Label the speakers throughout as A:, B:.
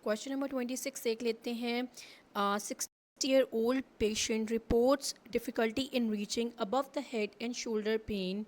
A: Question number 26 देख लेते हैं। 60-year-old patient reports difficulty in reaching above the head and shoulder pain.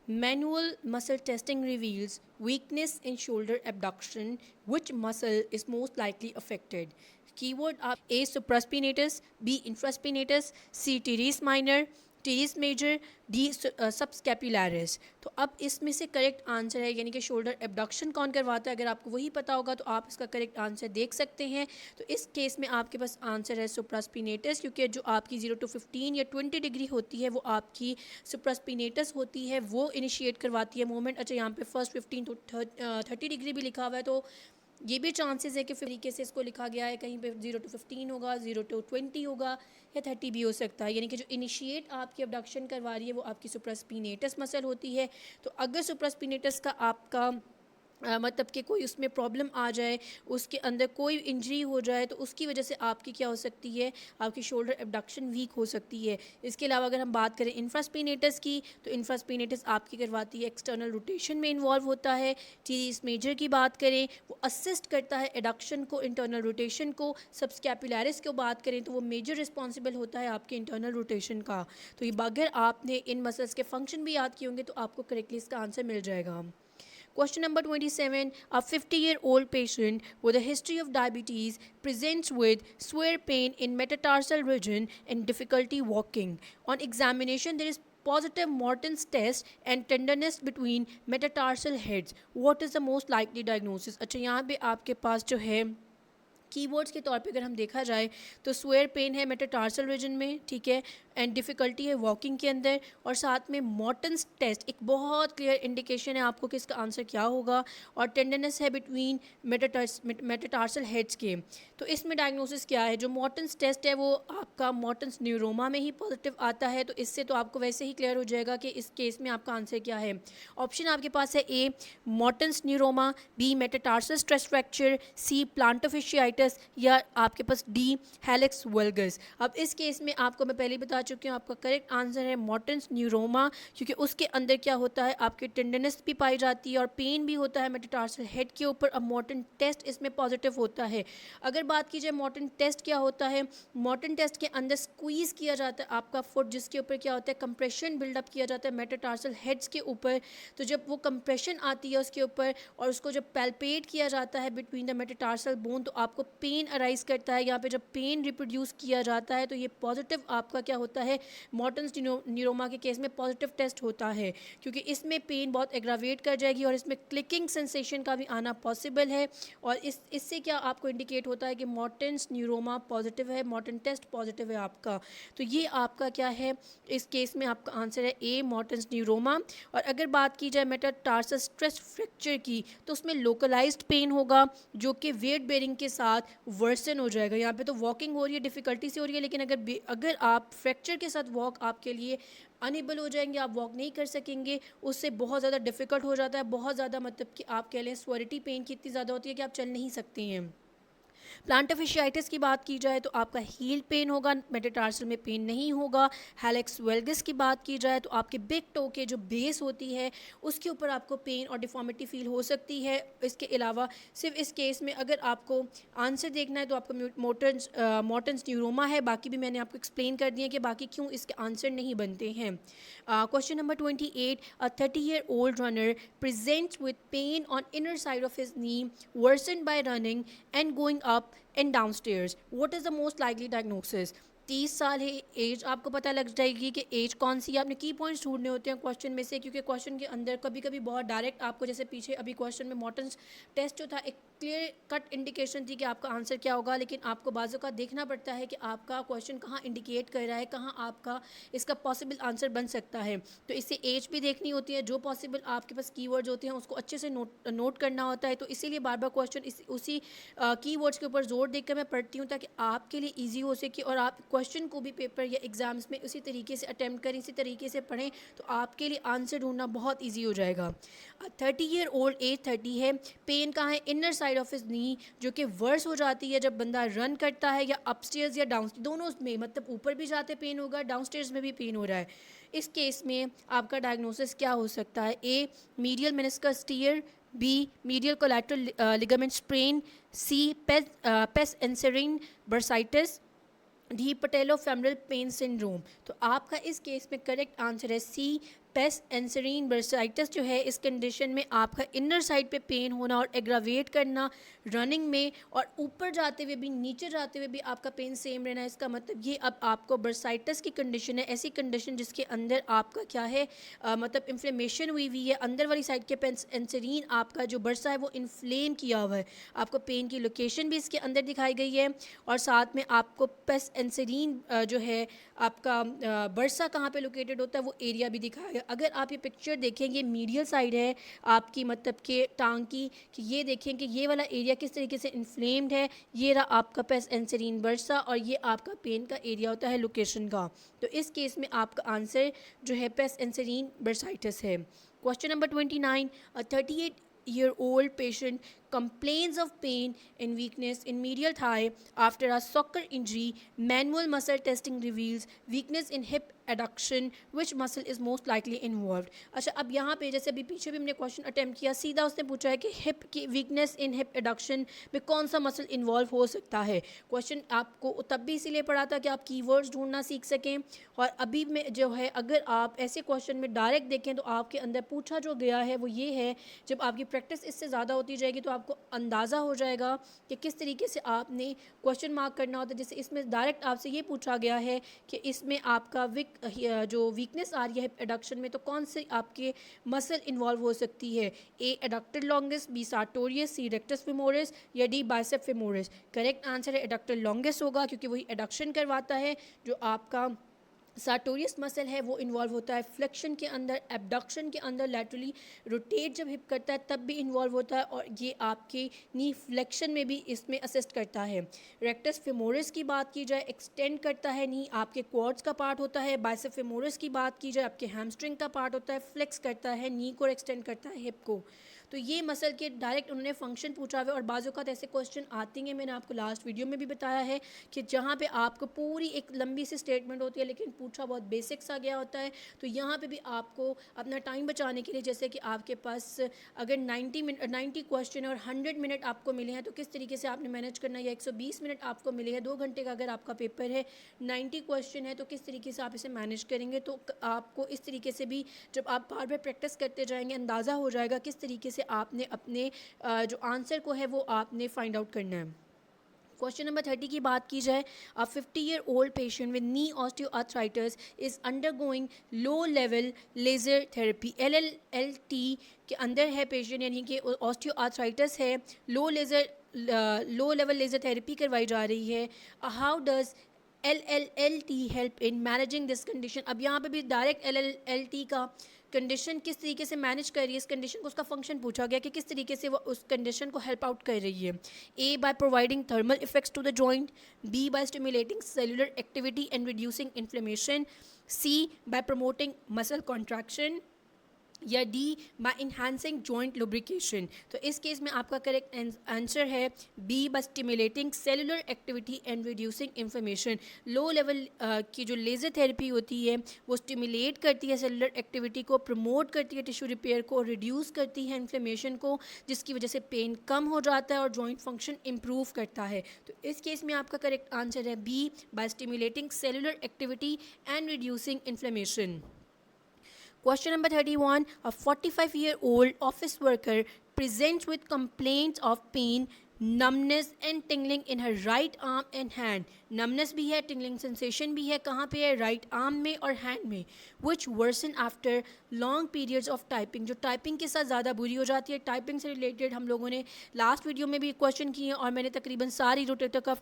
A: Manual muscle testing reveals weakness in shoulder abduction. Which muscle is most likely affected? Keyword are A. Supraspinatus, B. Infraspinatus, C. Teres minor, teres major, D subscapularis. तो अब इसमें से correct answer है यानी कि shoulder abduction कौन करवाता है। अगर आपको वही पता होगा तो आप इसका करेक्ट आंसर देख सकते हैं। तो इस केस में आपके पास आंसर है सुप्रास्पिनेटस, क्योंकि जो आपकी 0 to 15 या 20 डिग्री होती है वो आपकी सुप्रास्पिनेटस होती है, वो इनिशिएट करवाती है मूवमेंट। अच्छा, यहाँ पे फर्स्ट 15 to 30 डिग्री भी लिखा हुआ है, तो ये भी चांसेस है कि तरीके से इसको लिखा गया है, कहीं पे 0 to 15 होगा, 0 to 20 होगा या 30 भी हो सकता है। यानी कि जो इनिशिएट आपकी अबडक्शन करवा रही है वो आपकी सुप्रास्पिनेटस मसल होती है। तो अगर सुप्रास्पिनेटस का आपका मतलब कि कोई उसमें प्रॉब्लम आ जाए, उसके अंदर कोई इंजरी हो जाए, तो उसकी वजह से आपकी क्या हो सकती है, आपकी शोल्डर एबडक्शन वीक हो सकती है। इसके अलावा अगर हम बात करें इंफ्रास्पिनेटस की, तो इंफ्रास्पिनेटस आपकी करवाती है एक्सटर्नल रोटेशन में इन्वॉल्व होता है। टीरिस मेजर की बात करें, वो असिस्ट करता है एडक्शन को, इंटरनल रोटेशन को। सबस्कैपुलरिस को बात करें तो वो मेजर रिस्पॉन्सिबल होता है आपके इंटरनल रोटेशन का। तो ये अगर आपने इन मसल्स के फंक्शन भी याद किए होंगे तो आपको करेक्टली इसका आंसर मिल जाएगा। Question number 27. A 50-year-old patient with a history of diabetes presents with severe pain in metatarsal region and difficulty walking. On examination, there is positive Morton's test and tenderness between metatarsal heads. What is the most likely diagnosis? अच्छा, यहाँ पे आपके पास जो है keywords के तौर पे अगर हम देखा जाए तो स्वेयर पेन है मेटाटार्सल रीजन में, ठीक है, एंड डिफ़िकल्टी है वॉकिंग के अंदर, और साथ में मॉर्टन्स टेस्ट एक बहुत क्लियर इंडिकेशन है आपको कि इसका आंसर क्या होगा, और टेंडरनेस है बिटवीन मेटाटार्सल हेड्स के। तो इसमें डायग्नोसिस क्या है, जो मॉर्टन्स टेस्ट है वो आपका मॉर्टन्स न्यूरोमा में ही पॉजिटिव आता है। तो इससे तो आपको वैसे ही क्लियर हो जाएगा कि इस केस में आपका आंसर क्या है। ऑप्शन आपके पास है A Morton's neuroma, B metatarsal stress fracture, C plantar fasciitis, या आपके पास डी हेलिक्स वल्गस। अब इस केस में आपको मैं पहले बता चुकी हूँ, आपका करेक्ट आंसर है मॉर्टन्स न्यूरोमा, क्योंकि उसके अंदर क्या होता है, आपकी टेंडरनेस भी पाई जाती है और पेन भी होता है मेटाटार्सल हेड के ऊपर। अब मॉर्टन टेस्ट इसमें पॉजिटिव होता है। अगर बात की जाए मॉर्टन टेस्ट क्या होता है, मॉर्टन टेस्ट के अंदर स्क्वीज़ किया जाता है आपका फुट, जिसके ऊपर क्या होता है, कंप्रेशन बिल्डअप किया जाता है मेटाटार्सल हेड्स के ऊपर। तो जब वो कंप्रेशन आती है उसके ऊपर और उसको जब पैल्पेट किया जाता है बिटवीन द मेटाटार्सल बोन, तो आपको पेन अराइज करता है। यहाँ पे जब पेन रिप्रोड्यूस किया जाता है तो ये पॉजिटिव आपका क्या होता है, मॉर्टन्स न्यूरोमा के केस में पॉजिटिव टेस्ट होता है, क्योंकि इसमें पेन बहुत एग्रावेट कर जाएगी और इसमें क्लिकिंग सेंसेशन का भी आना पॉसिबल है। और इससे क्या आपको इंडिकेट होता है कि मॉर्टन्स न्यूरोमा पॉजिटिव है, मॉर्टन टेस्ट पॉजिटिव है आपका। तो ये आपका क्या है, इस केस में आपका आंसर है ए मॉर्टन्स न्यूरोमा। और अगर बात की जाए मेटाटार्सल स्ट्रेस फ्रैक्चर की, तो उसमें लोकलाइज्ड पेन होगा जो कि वेट बेरिंग के साथ वर्सन हो जाएगा। यहाँ पे तो वॉकिंग हो रही है, डिफ़िकल्टी से हो रही है, लेकिन अगर आप फ्रैक्चर के साथ वॉक आपके लिए अनेबल हो जाएंगे, आप वॉक नहीं कर सकेंगे, उससे बहुत ज़्यादा डिफ़िकल्ट हो जाता है, बहुत ज़्यादा मतलब कि आप कह लें स्वरिटी पेन की इतनी ज़्यादा होती है कि आप चल नहीं सकते हैं। प्लांटोफिशियाइटिस की बात की जाए तो आपका हील पेन होगा, मेटाटार्सल में पेन नहीं होगा। हेलिक्स वेल्गस की बात की जाए तो आपके बिग टो के जो बेस होती है उसके ऊपर आपको पेन और डिफॉर्मिटी फील हो सकती है। इसके अलावा सिर्फ इस केस में अगर आपको आंसर देखना है तो आपको मॉर्टन्स न्यूरोमा है, बाकी भी मैंने आपको एक्सप्लेन कर दिया कि बाकी क्यों इसके आंसर नहीं बनते हैं। Question number 28. A 30-year-old runner presents with pain on inner side of his knee worsened by running and going up and downstairs. What is the most likely diagnosis? 30 साल है एज, आपको पता लग जाएगी कि एज कौन सी है। आपने की पॉइंट्स ढूंढने होते हैं क्वेश्चन में से, क्योंकि क्वेश्चन के अंदर कभी कभी बहुत डायरेक्ट आपको, जैसे पीछे अभी क्वेश्चन में मॉर्टन्स टेस्ट जो था एक क्लियर कट इंडिकेशन थी कि आपका आंसर क्या होगा, लेकिन आपको बाजू का देखना पड़ता है कि आपका क्वेश्चन कहाँ इंडिकेट कर रहा है, कहाँ आपका इसका पॉसिबल आंसर बन सकता है। तो इससे एज भी देखनी होती है, जो पॉसिबल आपके पास कीवर्ड्स होते हैं उसको अच्छे से नोट करना होता है। तो इसीलिए बार बार क्वेश्चन उसी कीवर्ड्स के ऊपर जोर देकर मैं पढ़ती हूँ ताकि आपके लिए ईजी हो सके और आप क्वेश्चन को भी पेपर या एग्जाम्स में उसी तरीके से अटैम्प्ट करें, इसी तरीके से पढ़ें, तो आपके लिए आंसर ढूंढना बहुत ईजी हो जाएगा। 30-year-old एज 30 है, पेन कहाँ है, इनर साइड ऑफ हिज नी, जो कि वर्स हो जाती है जब बंदा रन करता है या अपस्टेयर्स या डाउन, दोनों में, मतलब ऊपर भी जाते पेन होगा, डाउनस्टेयर्स में भी पेन हो रहा है। इस केस में आपका डायग्नोसिस क्या हो सकता है, A medial meniscus tear, B medial collateral ligament sprain, C pes anserine bursitis, D patellofemoral pain syndrome. तो आपका इस केस में करेक्ट आंसर है सी पेस एंसरीन बर्साइटिस जो है इस कंडीशन में आपका इनर साइड पे पेन होना और एग्रावेट करना रनिंग में, और ऊपर जाते हुए भी नीचे जाते हुए भी आपका पेन सेम रहना। इसका मतलब ये अब आपको बर्साइटिस की कंडीशन है, ऐसी कंडीशन जिसके अंदर आपका क्या है मतलब इन्फ्लेमेशन हुई हुई है, अंदर वाली साइड के पेन एंसरीन आपका जो बर्सा है वो इन्फ्लेम किया हुआ है। आपको पेन की लोकेशन भी इसके अंदर दिखाई गई है और साथ में आपको पेस एंसरीन जो है आपका बर्सा कहाँ पे लोकेटेड होता है वो एरिया भी दिखाया गया। अगर आप ये पिक्चर देखेंगे मीडियल साइड है आपकी मतलब के टांग की, कि ये देखें कि ये वाला एरिया किस तरीके से इन्फ्लेम्ड है, ये रहा आपका पेस एंसरीन बर्सा और ये आपका पेन का एरिया होता है लोकेशन का। तो इस केस में आपका आंसर जो है पेस एंसरीन बर्साइटिस है। Question number 29, a 38-year-old patient complains of pain and weakness in medial thigh after a soccer injury. Manual muscle testing reveals weakness in hip adduction. Which muscle is most likely involved? अच्छा, अब यहाँ पे जैसे अभी पीछे भी हमने question attempt किया, सीधा उसने पूछा है कि हिप की वीकनेस इन हिप एडक्शन में कौन सा मसल इन्वॉल्व हो सकता है। क्वेश्चन आपको तब भी इसीलिए पढ़ा था कि आप कीवर्ड्स ढूंढना सीख सकें, और अभी में जो है अगर आप ऐसे क्वेश्चन में डायरेक्ट देखें तो आपके अंदर पूछा जो गया है वो ये है, जब आपकी प्रैक्टिस इससे ज़्यादा होती जाएगी तो आपको अंदाज़ा हो जाएगा कि किस तरीके से आपने क्वेश्चन मार्क करना होता है। जैसे इसमें डायरेक्ट आपसे ये पूछा गया है कि इसमें आपका जो वीकनेस आ रही है एडक्शन में तो कौन से आपके मसल इन्वॉल्व हो सकती है, ए एडक्टर लॉन्गिस, बी सार्टोरियस, सी रेक्टस फेमोरिस या D bicep femoris. Correct answer है एडक्टर लॉन्गिस होगा, क्योंकि वही एडक्शन करवाता है। जो आपका सार्टोरियस मसल है वो इन्वॉल्व होता है फ्लेक्शन के अंदर, एबडक्शन के अंदर, लैटरली रोटेट जब हिप करता है तब भी इन्वॉल्व होता है, और ये आपके नी फ्लेक्शन में भी इसमें असिस्ट करता है। रेक्टस फेमोरिस की बात की जाए एक्सटेंड करता है नी, आपके क्वाड्स का पार्ट होता है। बाइसेप फेमोरिस की बात की जाए आपके हैमस्ट्रिंग का पार्ट होता है, फ्लेक्स करता है नी को, एक्सटेंड करता है हिप को। तो ये मसल के डायरेक्ट उन्होंने फंक्शन पूछा हुआ है, और बाज़ों का ऐसे क्वेश्चन आते हैं, मैंने आपको लास्ट वीडियो में भी बताया है कि जहाँ पे आपको पूरी एक लंबी सी स्टेटमेंट होती है लेकिन पूछा बहुत बेसिक सा गया होता है। तो यहाँ पे भी आपको अपना टाइम बचाने के लिए, जैसे कि आपके पास अगर 90 क्वेश्चन और 100 मिनट आपको मिले हैं तो किस तरीके से आपने मैनेज करना है, या 120 मिनट आपको मिले हैं 2 घंटे का अगर आपका पेपर है, 90 क्वेश्चन है तो किस तरीके से आप इसे मैनेज करेंगे। तो आपको इस तरीके से भी जब आप बार बार प्रैक्टिस करते जाएंगे अंदाज़ा हो जाएगा किस तरीके से आपने अपने जो आंसर को है वो आपने फाइंड आउट करना है। क्वेश्चन नंबर 30 की बात की जाए, अ 50-year-old patient with knee osteoarthritis is undergoing low level laser therapy. LLLT के अंदर है पेशेंट, यानी कि ऑस्टियोआर्थराइटिस है, लो लेवल लेज़र थेरेपी करवाई जा रही है। How does LLLT help in managing this condition. अब यहाँ पे भी डायरेक्ट LLLT का कंडीशन किस तरीके से मैनेज कर रही है, इस कंडीशन को उसका फंक्शन पूछा गया कि किस तरीके से वो उस कंडीशन को हेल्प आउट कर रही है। A by providing thermal effects to the joint, B by stimulating cellular activity and reducing inflammation, C by promoting muscle contraction, या D by enhancing joint lubrication. तो इस केस में आपका करेक्ट आंसर है B by stimulating cellular activity and reducing inflammation. Low level की जो laser therapy होती है वो स्टिमुलेट करती है सेलुलर एक्टिविटी को, प्रमोट करती है टिश्यू रिपेयर को, रिड्यूस करती है इन्फ्लेमेशन को, जिसकी वजह से पेन कम हो जाता है और जॉइंट फंक्शन इम्प्रूव करता है। तो इस केस में आपका करेक्ट आंसर है B by stimulating cellular activity and reducing inflammation. Question number 31. A 45-year-old office worker presents with complaints of pain, numbness and tingling in her right arm and hand. Numbness भी है, tingling sensation भी है, कहाँ पे है, right arm में और hand में. Which worsen after long periods of typing. जो टाइपिंग के साथ ज़्यादा बुरी हो जाती है. टाइपिंग से रिलेटेड हम लोगों ने लास्ट वीडियो में भी क्वेश्चन किए और मैंने तकरीबन सारी rotator cuff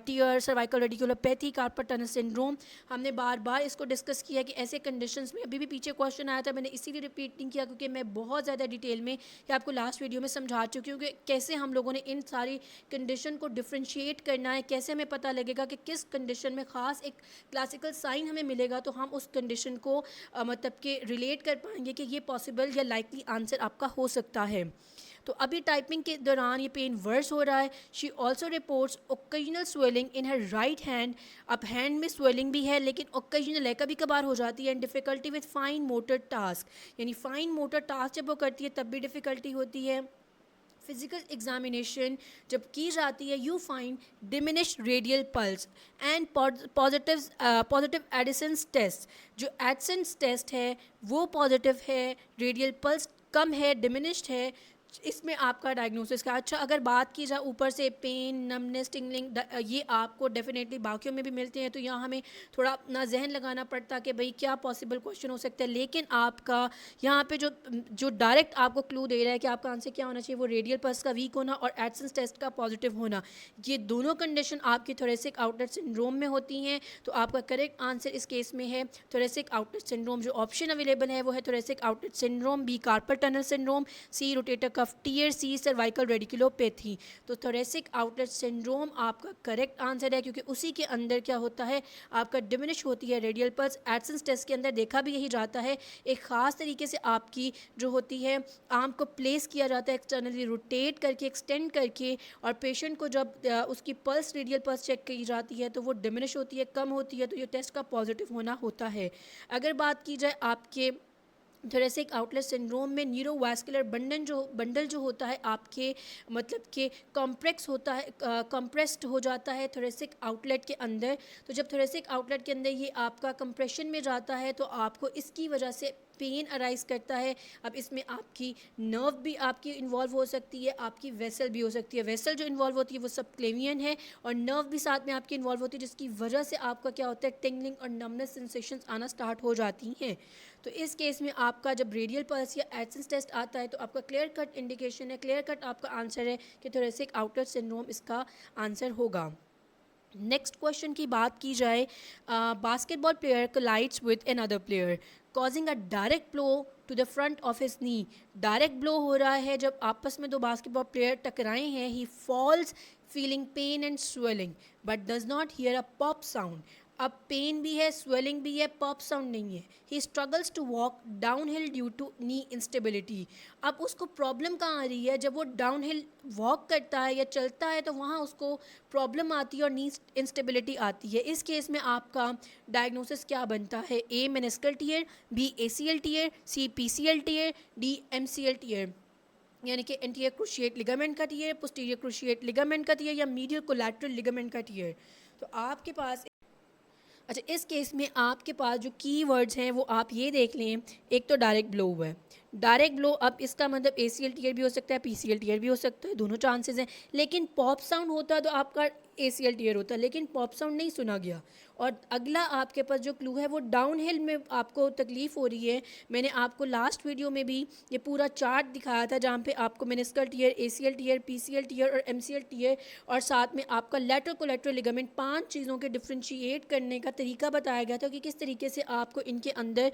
A: tier, cervical radiculopathy, carpel tunnel syndrome, हमने बार बार इसको डिस्कस किया कि ऐसे कंडीशंस में अभी भी पीछे क्वेश्चन आया था, मैंने इसीलिए रिपीट नहीं किया क्योंकि मैं बहुत ज़्यादा डिटेल में ये आपको लास्ट वीडियो में समझा चुकी हूँ कि कैसे हम लोगों ने इन सारी कंडीशन को डिफ्रेंशिएट करना है, कैसे हमें पता लगेगा कि किस कंडीशन में ख़ास एक क्लासिकल साइन हमें मिलेगा तो हम उस कंडीशन को मतलब कि रिलेट कर पाएंगे कि ये पॉसिबल या लाइकली आंसर आपका हो सकता है. तो अभी टाइपिंग के दौरान ये पेन वर्स हो रहा है. She also reports occasional swelling in her right hand. अब हैंड में स्वेलिंग भी है लेकिन ओकेजनल है, कभी कभार हो जाती है. And difficulty with fine motor task, यानी फाइन मोटर टास्क जब वो करती है तब भी डिफ़िकल्टी होती है. फिजिकल एग्जामिनेशन जब की जाती है, you find diminished radial pulse and positive Adson's test. जो एडिसन्स टेस्ट है वो पॉजिटिव है, रेडियल पल्स कम है, डिमिनिश्ड है, इसमें आपका डायग्नोसिस का। अच्छा, अगर बात की जाए ऊपर से पेन, नमनेस, टिंगलिंग, ये आपको डेफिनेटली बाकियों में भी मिलते हैं, तो यहाँ हमें थोड़ा अपना जहन लगाना पड़ता कि भाई क्या पॉसिबल क्वेश्चन हो सकता है। लेकिन आपका यहाँ पे जो जो डायरेक्ट आपको क्लू दे रहा है कि आपका आंसर क्या होना चाहिए, वो रेडियल पल्स का वीक होना और एडसन्स टेस्ट का पॉजिटिव होना। ये दोनों कंडीशन आपकी थोरेसिक आउटलेट सिंड्रोम में होती हैं। तो आपका करेक्ट आंसर इस केस में है थोरेसिक आउटलेट सिंड्रोम। जो ऑप्शन अवेलेबल है वो है thoracic outlet syndrome, B carpal tunnel syndrome, C rotator cuff tear, C cervical radiculopathy. तो थोरेसिक आउटलेट सिंड्रोम आपका करेक्ट आंसर है, क्योंकि उसी के अंदर क्या होता है, आपका डिमिनिश होती है रेडियल पल्स। एडसन्स टेस्ट के अंदर देखा भी यही जाता है, एक ख़ास तरीके से आपकी जो होती है आर्म को प्लेस किया जाता है एक्सटर्नली रोटेट करके, एक्सटेंड करके, और पेशेंट को जब उसकी पल्स, रेडियल पल्स चेक की जाती है तो वो डिमिनिश होती है, कम होती है, तो ये टेस्ट का पॉजिटिव होना होता है। अगर बात की जाए आपके थोरेसिक आउटलेट सिंड्रोम में, न्यूरोवास्कुलर बंडल जो होता है आपके मतलब कि कॉम्प्रेक्स होता है, कंप्रेस्ड हो जाता है थोरेसिक आउटलेट के अंदर। तो जब थोरेसिक आउटलेट के अंदर ये आपका कंप्रेशन में जाता है तो आपको इसकी वजह से पेन अराइज करता है। अब इसमें आपकी नर्व भी आपकी इन्वॉल्व हो सकती है, आपकी वेसल भी हो सकती है। वेसल जो इन्वॉल्व होती है वो सबक्लेवियन है, और नर्व भी साथ में आपकी इन्वॉल्व होती है, जिसकी वजह से आपका क्या होता है, टिंगलिंग और नमनेस सेंसेशंस आना स्टार्ट हो जाती हैं। तो इस केस में आपका जब रेडियल पल्स या एडसन्स टेस्ट आता है तो आपका क्लियर कट इंडिकेशन है, क्लियर कट आपका आंसर है कि थोरेसिक आउटलेट सिंड्रोम इसका आंसर होगा। नेक्स्ट क्वेश्चन की बात की जाए, basketball player collides with another player causing a direct blow to the front of his knee. Direct blow हो रहा है जब आपस में दो बास्केटबॉल प्लेयर टकराए हैं। He falls feeling pain and swelling but does not hear a pop sound. अब पेन भी है, स्वेलिंग भी है, पॉप साउंड नहीं है। He struggles to walk down hill due to knee instability. अब उसको प्रॉब्लम कहाँ आ रही है, जब वो डाउन हिल वॉक करता है या चलता है तो वहाँ उसको प्रॉब्लम आती है और नी इंस्टेबिलिटी आती है। इस केस में आपका डायग्नोसिस क्या बनता है, A meniscal tear, B ACL tear, C PCL tear, D MCL tear, यानी कि एंटीरियर क्रूशिएट लिगामेंट का टीयर, पोस्टीरियर क्रूशिएट लिगामेंट का टीयर, या मीडियल कोलैटरल लिगामेंट का टीयर। तो आपके पास अच्छा, इस केस में आपके पास जो कीवर्ड्स हैं वो आप ये देख लें। एक तो डायरेक्ट ब्लो हुआ है, डायरेक्ट ब्लो, अब इसका मतलब ACL टीयर भी हो सकता है, PCL टीयर भी हो सकता है, दोनों चांसेस हैं। लेकिन पॉप साउंड होता तो आपका ACL टीयर होता, लेकिन पॉप साउंड नहीं सुना गया। और अगला आपके पास जो क्लू है वो डाउन हिल में आपको तकलीफ़ हो रही है। मैंने आपको लास्ट वीडियो में भी ये पूरा चार्ट दिखाया था जहाँ पे आपको meniscal tear, ACL tear, PCL tear और MCL टीयर, और साथ में आपका लैटरल कोलैटरल लिगामेंट, 5 चीज़ों के डिफ्रेंशिएट करने का तरीका बताया गया था कि किस तरीके से आपको इनके अंदर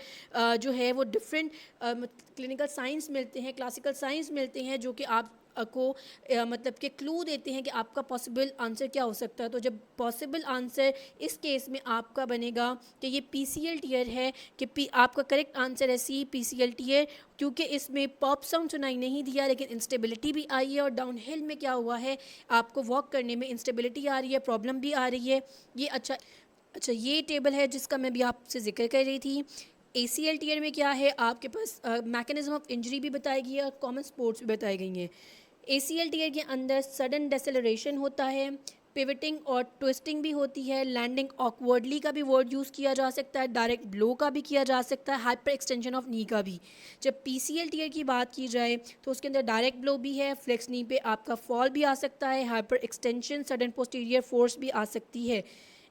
A: जो है वो डिफरेंट क्लिनिकल साइंस मिलते हैं, क्लासिकल साइंस मिलते हैं, जो कि आप को मतलब कि क्लू देते हैं कि आपका पॉसिबल आंसर क्या हो सकता है। तो जब पॉसिबल आंसर इस केस में आपका बनेगा कि ये PCL टीयर है, कि आपका करेक्ट आंसर है C PCL टीयर, क्योंकि इसमें पॉप साउंड सुनाई नहीं दिया लेकिन इंस्टेबिलिटी भी आई है, और डाउन हिल में क्या हुआ है, आपको वॉक करने में इंस्टेबिलिटी आ रही है, प्रॉब्लम भी आ रही है। ये अच्छा ये टेबल है जिसका मैं भी आपसे जिक्र कर रही थी। ACL टीयर में क्या है, आपके पास मैकेनिज्म ऑफ इंजरी भी बताई गई है और कॉमन स्पोर्ट्स भी बताई गई हैं। ACL टीयर के अंदर सडन डेसेलरेशन होता है, पिवटिंग और ट्विस्टिंग भी होती है, लैंडिंग ऑकवर्डली का भी वर्ड यूज़ किया जा सकता है, डायरेक्ट ब्लो का भी किया जा सकता है, हाइपर एक्सटेंशन ऑफ नी का भी। जब PCL टीयर की बात की जाए तो उसके अंदर डायरेक्ट ब्लो भी है, फ्लेक्स नी पे आपका फॉल भी आ सकता है, hyper extension, sudden posterior force भी आ सकती है।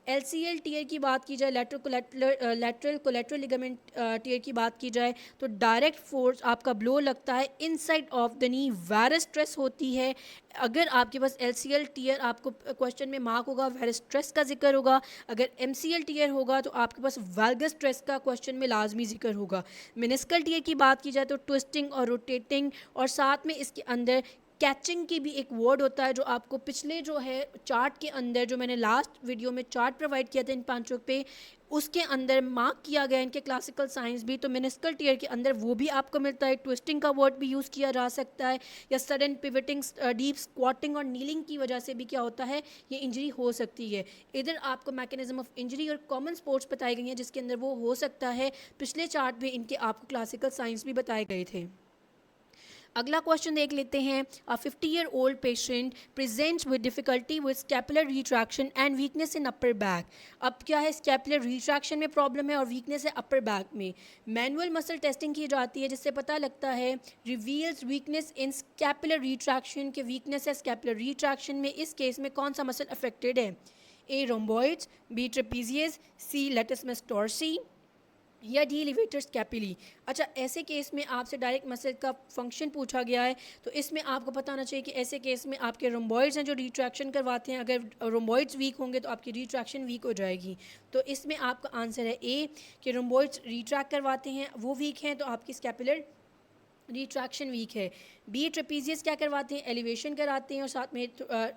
A: LCL टीयर की बात की जाए, लैटरल कोलैटरल लिगामेंट टीयर की बात की जाए तो डायरेक्ट फोर्स आपका ब्लो लगता है inside of the knee, varus stress होती है। अगर आपके पास LCL टीयर आपको क्वेश्चन में मार्क होगा, वेरस स्ट्रेस का जिक्र होगा। अगर MCL टीयर होगा तो आपके पास वैल्गस स्ट्रेस का क्वेश्चन में लाजमी जिक्र होगा। मेनिस्कल टीयर की बात की जाए तो ट्विस्टिंग और रोटेटिंग, और साथ में इसके अंदर कैचिंग की भी एक वर्ड होता है, जो आपको पिछले जो है चार्ट के अंदर, जो मैंने लास्ट वीडियो में चार्ट प्रोवाइड किया था इन पांचों पे, उसके अंदर मार्क किया गया इनके क्लासिकल साइंस भी। तो मेनिस्कल टीयर के अंदर वो भी आपको मिलता है, ट्विस्टिंग का वर्ड भी यूज़ किया जा सकता है, या सडन पिवटिंग, डीप स्क्वाटिंग और नीलिंग की वजह से भी क्या होता है, ये इंजरी हो सकती है। इधर आपको मैकेनिज्म ऑफ इंजरी और कॉमन स्पोर्ट्स बताई गई हैं जिसके अंदर वो हो सकता है। पिछले चार्ट में इनके आपको क्लासिकल साइंस भी बताए गए थे। अगला क्वेश्चन देख लेते हैं। अ 50-year-old patient presents with difficulty with scapular retraction and weakness in upper back. अब क्या है, स्कैपुलर रिट्रैक्शन में प्रॉब्लम है और वीकनेस है अपर बैक में। मैनुअल मसल टेस्टिंग की जाती है जिससे पता लगता है, reveals weakness in scapular retraction के वीकनेस है स्कैपुलर रिट्रैक्शन में। इस केस में कौन सा मसल अफेक्टेड है? ए रोम्बॉइड्स, बी ट्रेपीजियस, सी लेटिसमस टॉर्सी या डी लिवेटर स्कैपुली। अच्छा, ऐसे केस में आपसे डायरेक्ट मसल का फंक्शन पूछा गया है, तो इसमें आपको पता होना चाहिए कि ऐसे केस में आपके रोम्बॉइड्स हैं जो रिट्रैक्शन करवाते हैं। अगर रोम्बॉइड्स वीक होंगे तो आपकी रिट्रैक्शन वीक हो जाएगी। तो इसमें आपका आंसर है ए कि रोम्बॉइड्स रिट्रैक्ट करवाते हैं, वो वीक हैं, तो आपकी स्कैपुलर रिट्रैक्शन वीक है। बी ट्रेपीजियस क्या करवाते हैं? एलिवेशन कराते हैं और साथ में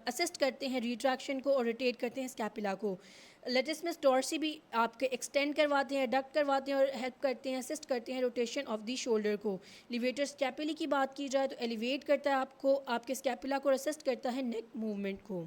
A: असिस्ट करते हैं रिट्रैक्शन को और रोटेट करते हैं स्कैपुला को। लेटिसमस डॉर्सी भी आपके एक्सटेंड करवाते हैं, डक्ट करवाते हैं और हेल्प करते हैं, असिस्ट करते हैं रोटेशन ऑफ द शोल्डर को। लिवेटर स्कैपुली की बात की जाए तो एलिवेट करता है आपको, आपके स्कैपुला को, असिस्ट करता है नेक मूवमेंट को।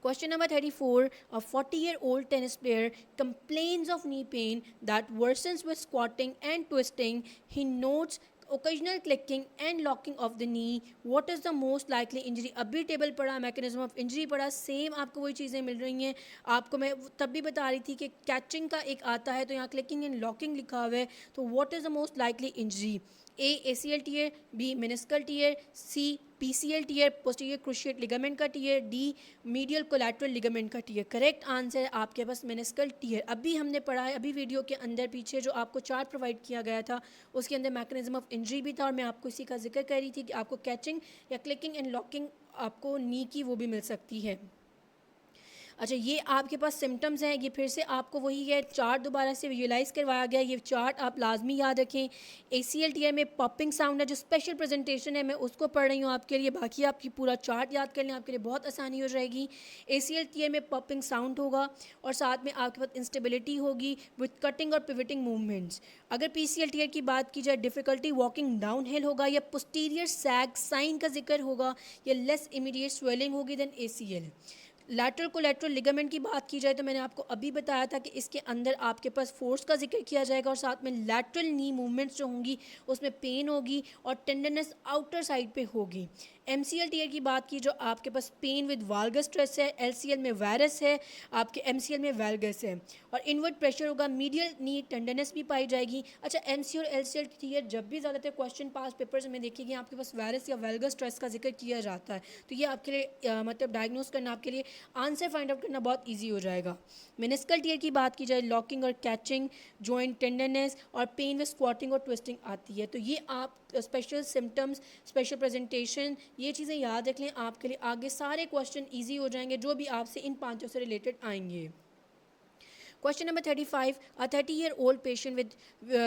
A: Question number 34. A 40-year-old tennis player complains of knee pain that worsens with squatting and twisting. He notes occasional clicking and locking of the knee. What is the most likely injury? अभी table पढ़ा, mechanism of injury पढ़ा, same आपको वही चीज़ें मिल रही हैं। आपको मैं तब भी बता रही थी कि कैचिंग का एक आता है, तो यहाँ क्लिकिंग एंड लॉकिंग लिखा हुआ है। तो what is the most likely injury? A ACL tear, B meniscal tear, C PCL tear posterior cruciate ligament का tear, D medial collateral ligament का टीयर। करेक्ट आंसर है आपके पास मेनिस्कल टीयर। अभी हमने पढ़ा है, अभी वीडियो के अंदर पीछे जो आपको चार्ट प्रोवाइड किया गया था उसके अंदर मैकेनिज्म ऑफ इंजरी भी था और मैं आपको इसी का जिक्र कर रही थी कि आपको कैचिंग या क्लिकिंग एंड लॉकिंग आपको नी की वो भी मिल सकती है। अच्छा, ये आपके पास सिम्टम्स हैं, ये फिर से आपको वही है, चार्ट दोबारा से विजुलाइज करवाया गया। ये चार्ट आप लाजमी याद रखें। ACL टीयर में पॉपिंग साउंड है, जो स्पेशल प्रेजेंटेशन है मैं उसको पढ़ रही हूँ आपके लिए, बाकी आपकी पूरा चार्ट याद कर लें, आपके लिए बहुत आसानी हो जाएगी। ACL टीयर में पॉपिंग साउंड होगा और साथ में आपके पास इंस्टेबिलिटी होगी विथ कटिंग और पिवटिंग मूवमेंट्स। अगर PCL टीयर की बात की जाए, डिफ़िकल्टी वॉकिंग डाउन हिल होगा या पोस्टीरियर सैग साइन का जिक्र होगा या लेस इमीडिएट स्वेलिंग होगी than ACL। Lateral collateral ligament की बात की जाए तो मैंने आपको अभी बताया था कि इसके अंदर आपके पास फोर्स का जिक्र किया जाएगा और साथ में लैटरल नी मूवमेंट्स जो होंगी उसमें पेन होगी और टेंडरनेस आउटर साइड पे होगी। MCL टीयर की बात की जो आपके पास पेन विद वाल्गस स्ट्रेस है, LCL में वायरस है, आपके MCL में वाल्गस है और इनवर्ड प्रेशर होगा, मीडियल नी टेंडरनेस भी पाई जाएगी। अच्छा, MC और LCL टीयर जब भी ज़्यादातर क्वेश्चन पास पेपर्स में देखेंगे आपके पास वायरस या वाल्गस स्ट्रेस का जिक्र किया जाता है, तो ये आपके लिए मतलब डायग्नोस करना, आपके लिए आंसर फाइंड आउट करना बहुत ईजी हो जाएगा। मेनिस्कल टीयर की बात की जाए, लॉकिंग और कैचिंग, जॉइंट टेंडरनेस और पेन विद स्क्वाटिंग और ट्विस्टिंग आती है। तो ये आप स्पेशल सिम्टम्स, स्पेशल प्रेजेंटेशन, ये चीज़ें याद रख लें, आपके लिए आगे सारे क्वेश्चन ईजी हो जाएंगे जो भी आपसे इन पाँचों से रिलेटेड आएंगे। Question number 35. A 30-year-old patient with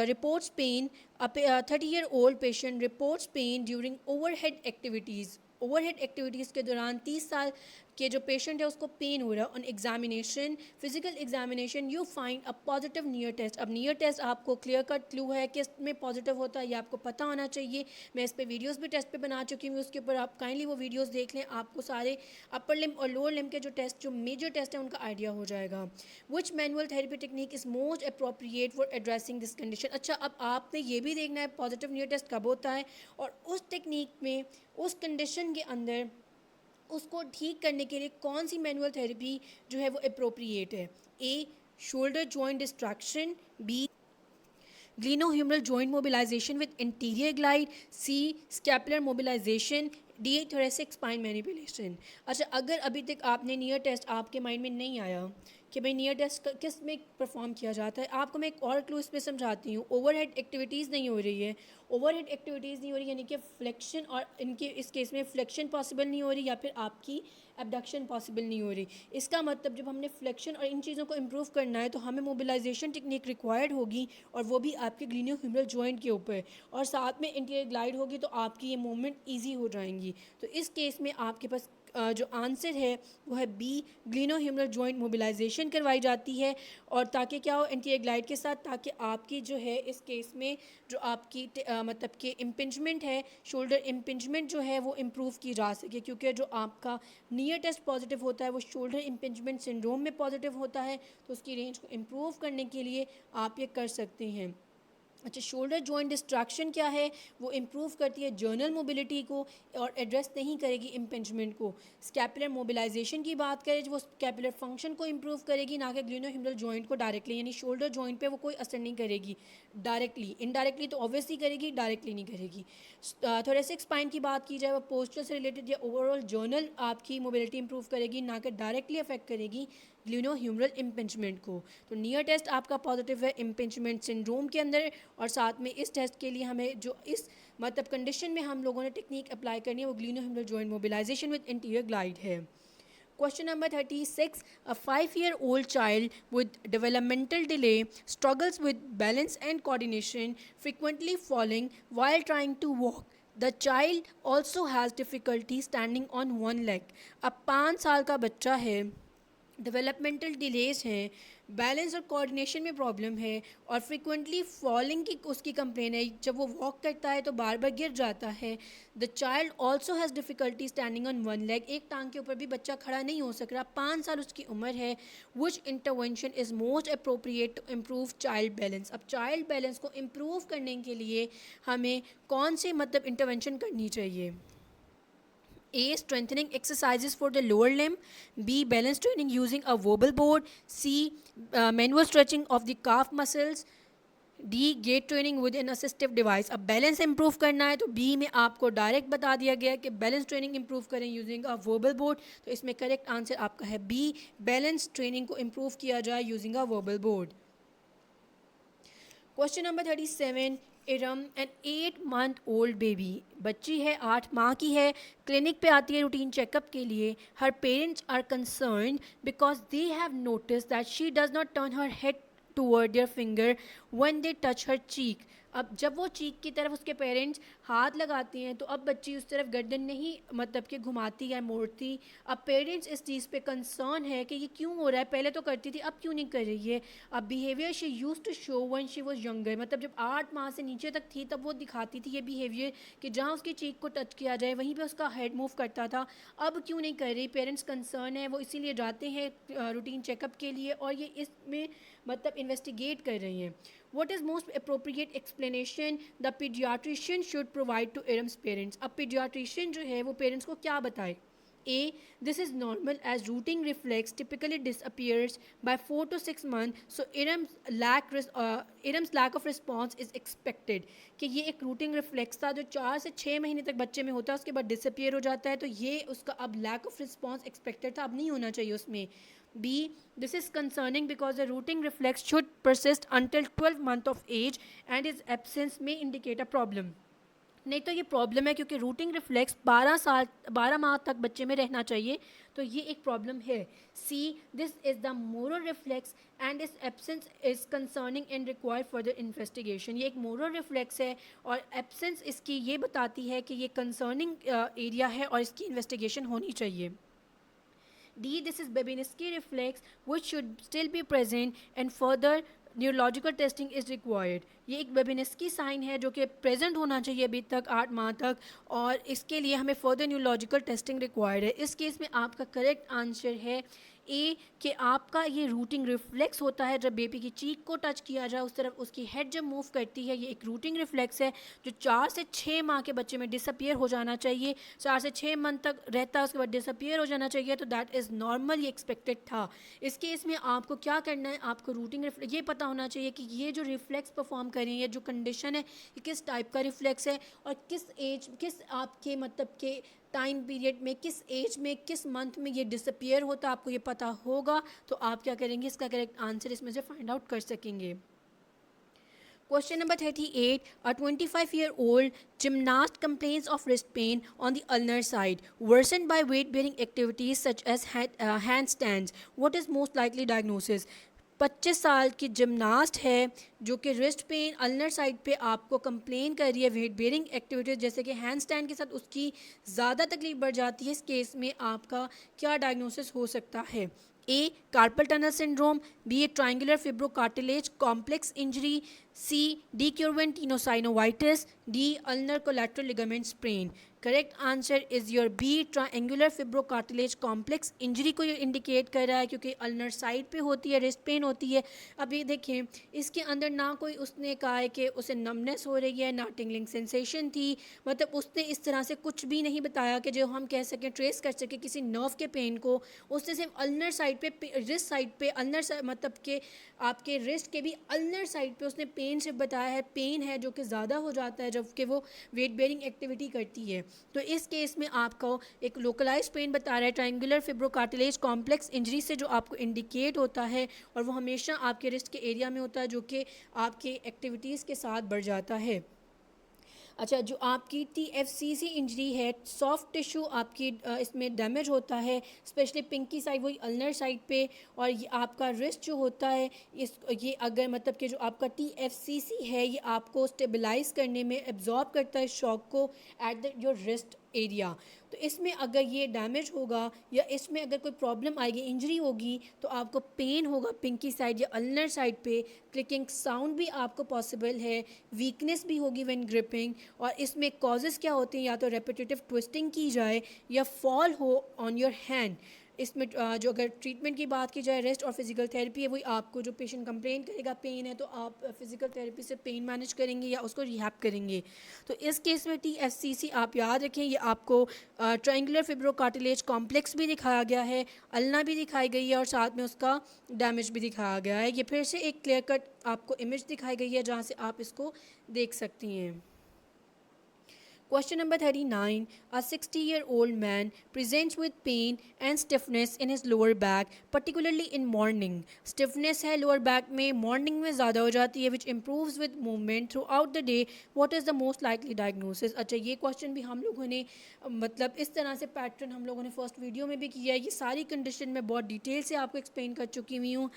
A: reports pain. A 30-year-old patient reports pain during overhead activities. Overhead activities के दौरान 30 साल के जो पेशेंट है उसको पेन हो रहा है। On examination, physical examination, you find a positive Neer test. अब नियर टेस्ट आपको क्लियर कट क्लू है कि इसमें पॉजिटिव होता है, ये आपको पता होना चाहिए। मैं इस पर वीडियोस भी टेस्ट पे बना चुकी हूँ, उसके ऊपर आप काइंडली वो वीडियोस देख लें, आपको सारे अपर लिम और लोअर लिम के जो टेस्ट, जो मेजर टेस्ट है उनका आइडिया हो जाएगा। Which manual therapy technique is most appropriate for addressing this condition. अच्छा, अब आपने ये भी देखना है पॉजिटिव नियर टेस्ट कब होता है और उस टेक्निक में, उस कंडीशन के अंदर उसको ठीक करने के लिए कौन सी मैनुअल थेरेपी जो है वो अप्रोप्रिएट है। A shoulder joint distraction, B glenohumeral joint mobilization with interior glide, C scapular mobilization, D thoracic spine manipulation. अच्छा, अगर अभी तक आपने नियर टेस्ट आपके माइंड में नहीं आया कि भाई नियर टेस्ट किस में परफॉर्म किया जाता है, आपको मैं एक और क्लू इस पर समझाती हूँ। ओवरहेड एक्टिविटीज़ नहीं हो रही है, ओवरहेड एक्टिविटीज़ नहीं हो रही यानी कि फ्लेक्शन, और इनके इस केस में फ्लेक्शन पॉसिबल नहीं हो रही या फिर आपकी एबडक्शन पॉसिबल नहीं हो रही। इसका मतलब जब हमने फ्लेक्शन और इन चीज़ों को इम्प्रूव करना है तो हमें मोबिलाइजेशन टेक्निक रिक्वायर्ड होगी और वो भी आपके ग्लिनोह्यूमरल जॉइंट के ऊपर, और साथ में इंटीरियर ग्लाइड होगी तो आपकी ये मूवमेंट ईजी हो जाएंगी। तो इस केस में आपके पास जो आंसर है वो है बी ग्लिनोह्यूमरल जॉइंट मोबिलाइजेशन करवाई जाती है, और ताकि क्या हो इंटीरियर ग्लाइड के साथ, ताकि आपकी जो है इस केस में जो आपकी मतलब कि इम्पिंजमेंट है, शोल्डर इम्पिंजमेंट जो है वो इम्प्रूव की जा सके, क्योंकि जो आपका नियर टेस्ट पॉजिटिव होता है वो शोल्डर इम्पिंजमेंट सिंड्रोम में पॉजिटिव होता है। तो उसकी रेंज को इम्प्रूव करने के लिए आप ये कर सकते हैं। अच्छा, शोल्डर जॉइंट डिस्ट्रैक्शन क्या है? वो इम्प्रूव करती है जर्नल मोबिलिटी को और एड्रेस नहीं करेगी इम्पिंजमेंट को। स्कैपुलर मोबिलाइजेशन की बात करें जो वो स्कैपुलर फंक्शन को इम्प्रूव करेगी, ना कि ग्लिनोह्यूमरल जॉइंट को डायरेक्टली, यानी शोल्डर जॉइंट पे वो कोई असर नहीं करेगी डायरेक्टली। इनडायरेक्टली तो ऑब्वियसली करेगी, डायरेक्टली नहीं करेगी। थोरेसिक स्पाइन की बात की जाए, वो पोस्चर से रिलेटेड या ओवरऑल जर्नल आपकी मोबिलिटी इंप्रूव करेगी, ना कि डायरेक्टली अफेक्ट करेगी ग्लिनोह्यूमरल इम्पिंजमेंट को। तो नियर टेस्ट आपका पॉजिटिव है इम्पिंजमेंट सिंड्रोम के अंदर, और साथ में इस टेस्ट के लिए हमें जो इस मतलब कंडीशन में हम लोगों ने टेक्निक अप्लाई करनी है वो glenohumeral joint mobilization with interior glide है। Question number 36. A 5-year-old child with developmental delay struggles with balance and coordination, frequently falling while trying to walk. The child also has difficulty standing on one leg. अब 5 साल का बच्चा है, developmental delays हैं, balance और coordination में problem है और फ्रिक्वेंटली फॉलिंग की उसकी कंप्लेन है। जब वो वॉक करता है तो बार बार गिर जाता है। The child also has difficulty standing on one leg, एक टांग के ऊपर भी बच्चा खड़ा नहीं हो सक रहा। 5 साल उसकी उम्र है। Which intervention is most appropriate to improve child balance? अब चाइल्ड बैलेंस को इम्प्रूव करने के लिए हमें कौन से मतलब इंटरवेंशन करनी चाहिए? A. Strengthening exercises for the lower limb. B. Balance training using a wobble board. C. Manual stretching of the calf muscles. D. Gait training with an assistive device. अब बैलेंस इंप्रूव करना है तो B में आपको direct बता दिया गया कि बैलेंस ट्रेनिंग इंप्रूव करें यूजिंग अ वोबल बोर्ड। तो इसमें करेक्ट आंसर आपका है B, बैलेंस ट्रेनिंग को इंप्रूव किया जाए using a wobble board. Question number 37. Iram an 8-month-old baby, बच्ची है 8 माह की है, क्लिनिक पे आती है रूटीन चेकअप के लिए। Her parents are concerned because they have notice that she does not turn her head toward their finger when they touch her cheek. अब जब वो चीक की तरफ उसके पेरेंट्स हाथ लगाते हैं तो अब बच्ची उस तरफ गर्दन नहीं मतलब कि घुमाती या मोड़ती। अब पेरेंट्स इस चीज़ पे कंसर्न है कि ये क्यों हो रहा है, पहले तो करती थी अब क्यों नहीं कर रही है। अब behaviour she use to show when she was younger, मतलब जब 8 माह से नीचे तक थी तब वो दिखाती थी ये बिहेवियर कि जहाँ उसकी चीक को टच किया जाए वहीं पे उसका हेड मूव करता था। अब क्यों नहीं कर रही, पेरेंट्स कंसर्न है, वो इसीलिए जाते हैं रूटीन चेकअप के लिए और ये इसमें मतलब इन्वेस्टिगेट कर रही हैं। What is most appropriate explanation the pediatrician should provide to Iram's parents? अब pediatrician जो है वो पेरेंट्स को क्या बताए? A. This is normal as rooting reflex typically disappears by 4 to 6 months, so Iram's lack of response is expected. कि ये एक रूटिंग रिफ्लेक्स था जो 4 से 6 महीने तक बच्चे में होता है, उसके बाद डिसअपियर हो जाता है, तो ये उसका अब लैक ऑफ रिस्पॉन्स एक्सपेक्टेड था, अब नहीं होना चाहिए उसमें। B. This is concerning because the rooting reflex should persist until 12 months of age and its absence may indicate a problem. नहीं तो ये प्रॉब्लम है क्योंकि रूटिंग रिफ्लेक्स 12 माह तक बच्चे में रहना चाहिए, तो ये एक प्रॉब्लम है। C. This is the moral reflex and is absence is concerning and require further investigation. ये एक मोरल रिफ्लेक्स है और एब्सेंस इसकी ये बताती है कि ये कंसर्निंग एरिया है और इसकी इन्वेस्टिगेशन होनी चाहिए। D. This is Babinski reflex which should still be present and further neurological testing is required. ये एक बेबिनेस्की साइन है जो कि प्रेजेंट होना चाहिए अभी तक 8 माह तक, और इसके लिए हमें फर्दर न्यूरोलॉजिकल टेस्टिंग रिक्वायर्ड है। इस केस में आपका करेक्ट आंसर है ए कि आपका ये रूटिंग रिफ्लेक्स होता है जब बेबी की चीक को टच किया जाए उस तरफ उसकी हेड जब मूव करती है, ये एक रूटिंग रिफ्लेक्स है जो 4 से 6 माह के बच्चे में डिसअपियर हो जाना चाहिए। 4 से 6 मंथ तक रहता है, उसके बाद डिसअपियर हो जाना चाहिए, तो दैट इज़ नॉर्मल, ये एक्सपेक्टेड था। इस केस में आपको क्या करना है, आपको रूटिंग ये पता होना चाहिए कि ये जो रिफ्लेक्स परफॉर्म कर रही है, जो कंडीशन है, ये किस टाइप का रिफ्लेक्स है और किस एज, किस आपके मतलब के टाइम पीरियड में, किस एज में, किस मंथ में ये डिसअपियर होता, आपको ये पता होगा तो आप क्या करेंगे, इसका करेक्ट आंसर इसमें से फाइंड आउट कर सकेंगे। Question number 38. A 25-year-old gymnast complains of wrist pain on the ulnar side, worsened by weight-bearing activities such as handstands. What is most likely diagnosis? 25 साल की जिमनास्ट है जो कि रिस्ट पेन अल्नर साइड पे आपको complain कर रही है वेट बेयरिंग एक्टिविटीज़ जैसे कि हैंड स्टैंड के साथ उसकी ज़्यादा तकलीफ बढ़ जाती है। इस केस में आपका क्या डायग्नोसिस हो सकता है? A. Carpal tunnel syndrome, B. A triangular fibrocartilage complex injury, C. De Quervain tenosynovitis, D. Ulnar collateral ligament sprain. Correct answer is your B, triangular fibrocartilage complex injury को ये इंडिकेट कर रहा है, क्योंकि अल्नर साइड पे होती है, रिस्ट पेन होती है। अब ये देखें, इसके अंदर ना कोई उसने कहा है कि उसे नमनेस हो रही है, ना टिंगलिंग सेंसेशन थी, मतलब उसने इस तरह से कुछ भी नहीं बताया कि जो हम कह सकें, ट्रेस कर सकें किसी नर्व के पेन को। उसने सिर्फ अल्नर साइड पे, रिस्ट साइड पे, अल्नर मतलब कि आपके रिस्ट के भी अल्नर साइड पे उसने पेन से बताया है, पेन है जो कि ज़्यादा हो जाता है जबकि वो वेट बेयरिंग एक्टिविटी करती है। तो इस केस में आपको एक लोकलाइज पेन बता रहा है, ट्रायंगुलर फिब्रोकार्टिलेज कॉम्प्लेक्स इंजरी से जो आपको इंडिकेट होता है, और वो हमेशा आपके रिस्ट के एरिया में होता है जो कि आपके एक्टिविटीज़ के साथ बढ़ जाता है। अच्छा, जो आपकी TFCC इंजरी है, सॉफ्ट टिश्यू आपकी इसमें डैमेज होता है, स्पेशली पिंकी साइड, वही अल्नर साइड पे, और ये आपका रिस्ट जो होता है, ये अगर मतलब कि जो आपका TFCC है, ये आपको स्टेबलाइज करने में एब्जॉर्ब करता है शॉक को at the your wrist area. तो इसमें अगर ये डैमेज होगा या इसमें अगर कोई प्रॉब्लम आएगी, इंजरी होगी, तो आपको पेन होगा पिंकी साइड या अल्नर साइड पे, क्लिकिंग साउंड भी आपको पॉसिबल है, वीकनेस भी होगी व्हेन ग्रिपिंग। और इसमें कॉजेज़ क्या होते हैं, या तो रेपिटेटिव ट्विस्टिंग की जाए या फॉल हो ऑन योर हैंड। इसमें जो अगर ट्रीटमेंट की बात की जाए, रेस्ट और फिजिकल थेरेपी है, वही आपको जो पेशेंट कंप्लेन करेगा पेन है, तो आप फिजिकल थेरेपी से पेन मैनेज करेंगे या उसको रिहैब करेंगे। तो इस केस में TFCC आप याद रखें, ये आपको ट्रायंगुलर फिब्रोकार्टिलेज कॉम्प्लेक्स भी दिखाया गया है, अल्ना भी दिखाई गई है, और साथ में उसका डैमेज भी दिखाया गया है। ये फिर से एक क्लियर कट आपको इमेज दिखाई गई है जहाँ से आप इसको देख सकती हैं। Question number 39. A 60-year-old man presents with pain and stiffness in his lower back, particularly in morning. Stiffness है lower back में, morning में ज़्यादा हो जाती है, which improves with movement throughout the day. What is the most likely diagnosis? अच्छा, ये question भी हम लोगों ने मतलब इस तरह से पैटर्न हम लोगों ने फर्स्ट वीडियो में भी किया है। ये सारी कंडीशन में बहुत डिटेल से आपको एक्सप्लेन कर चुकी हुई हूँ।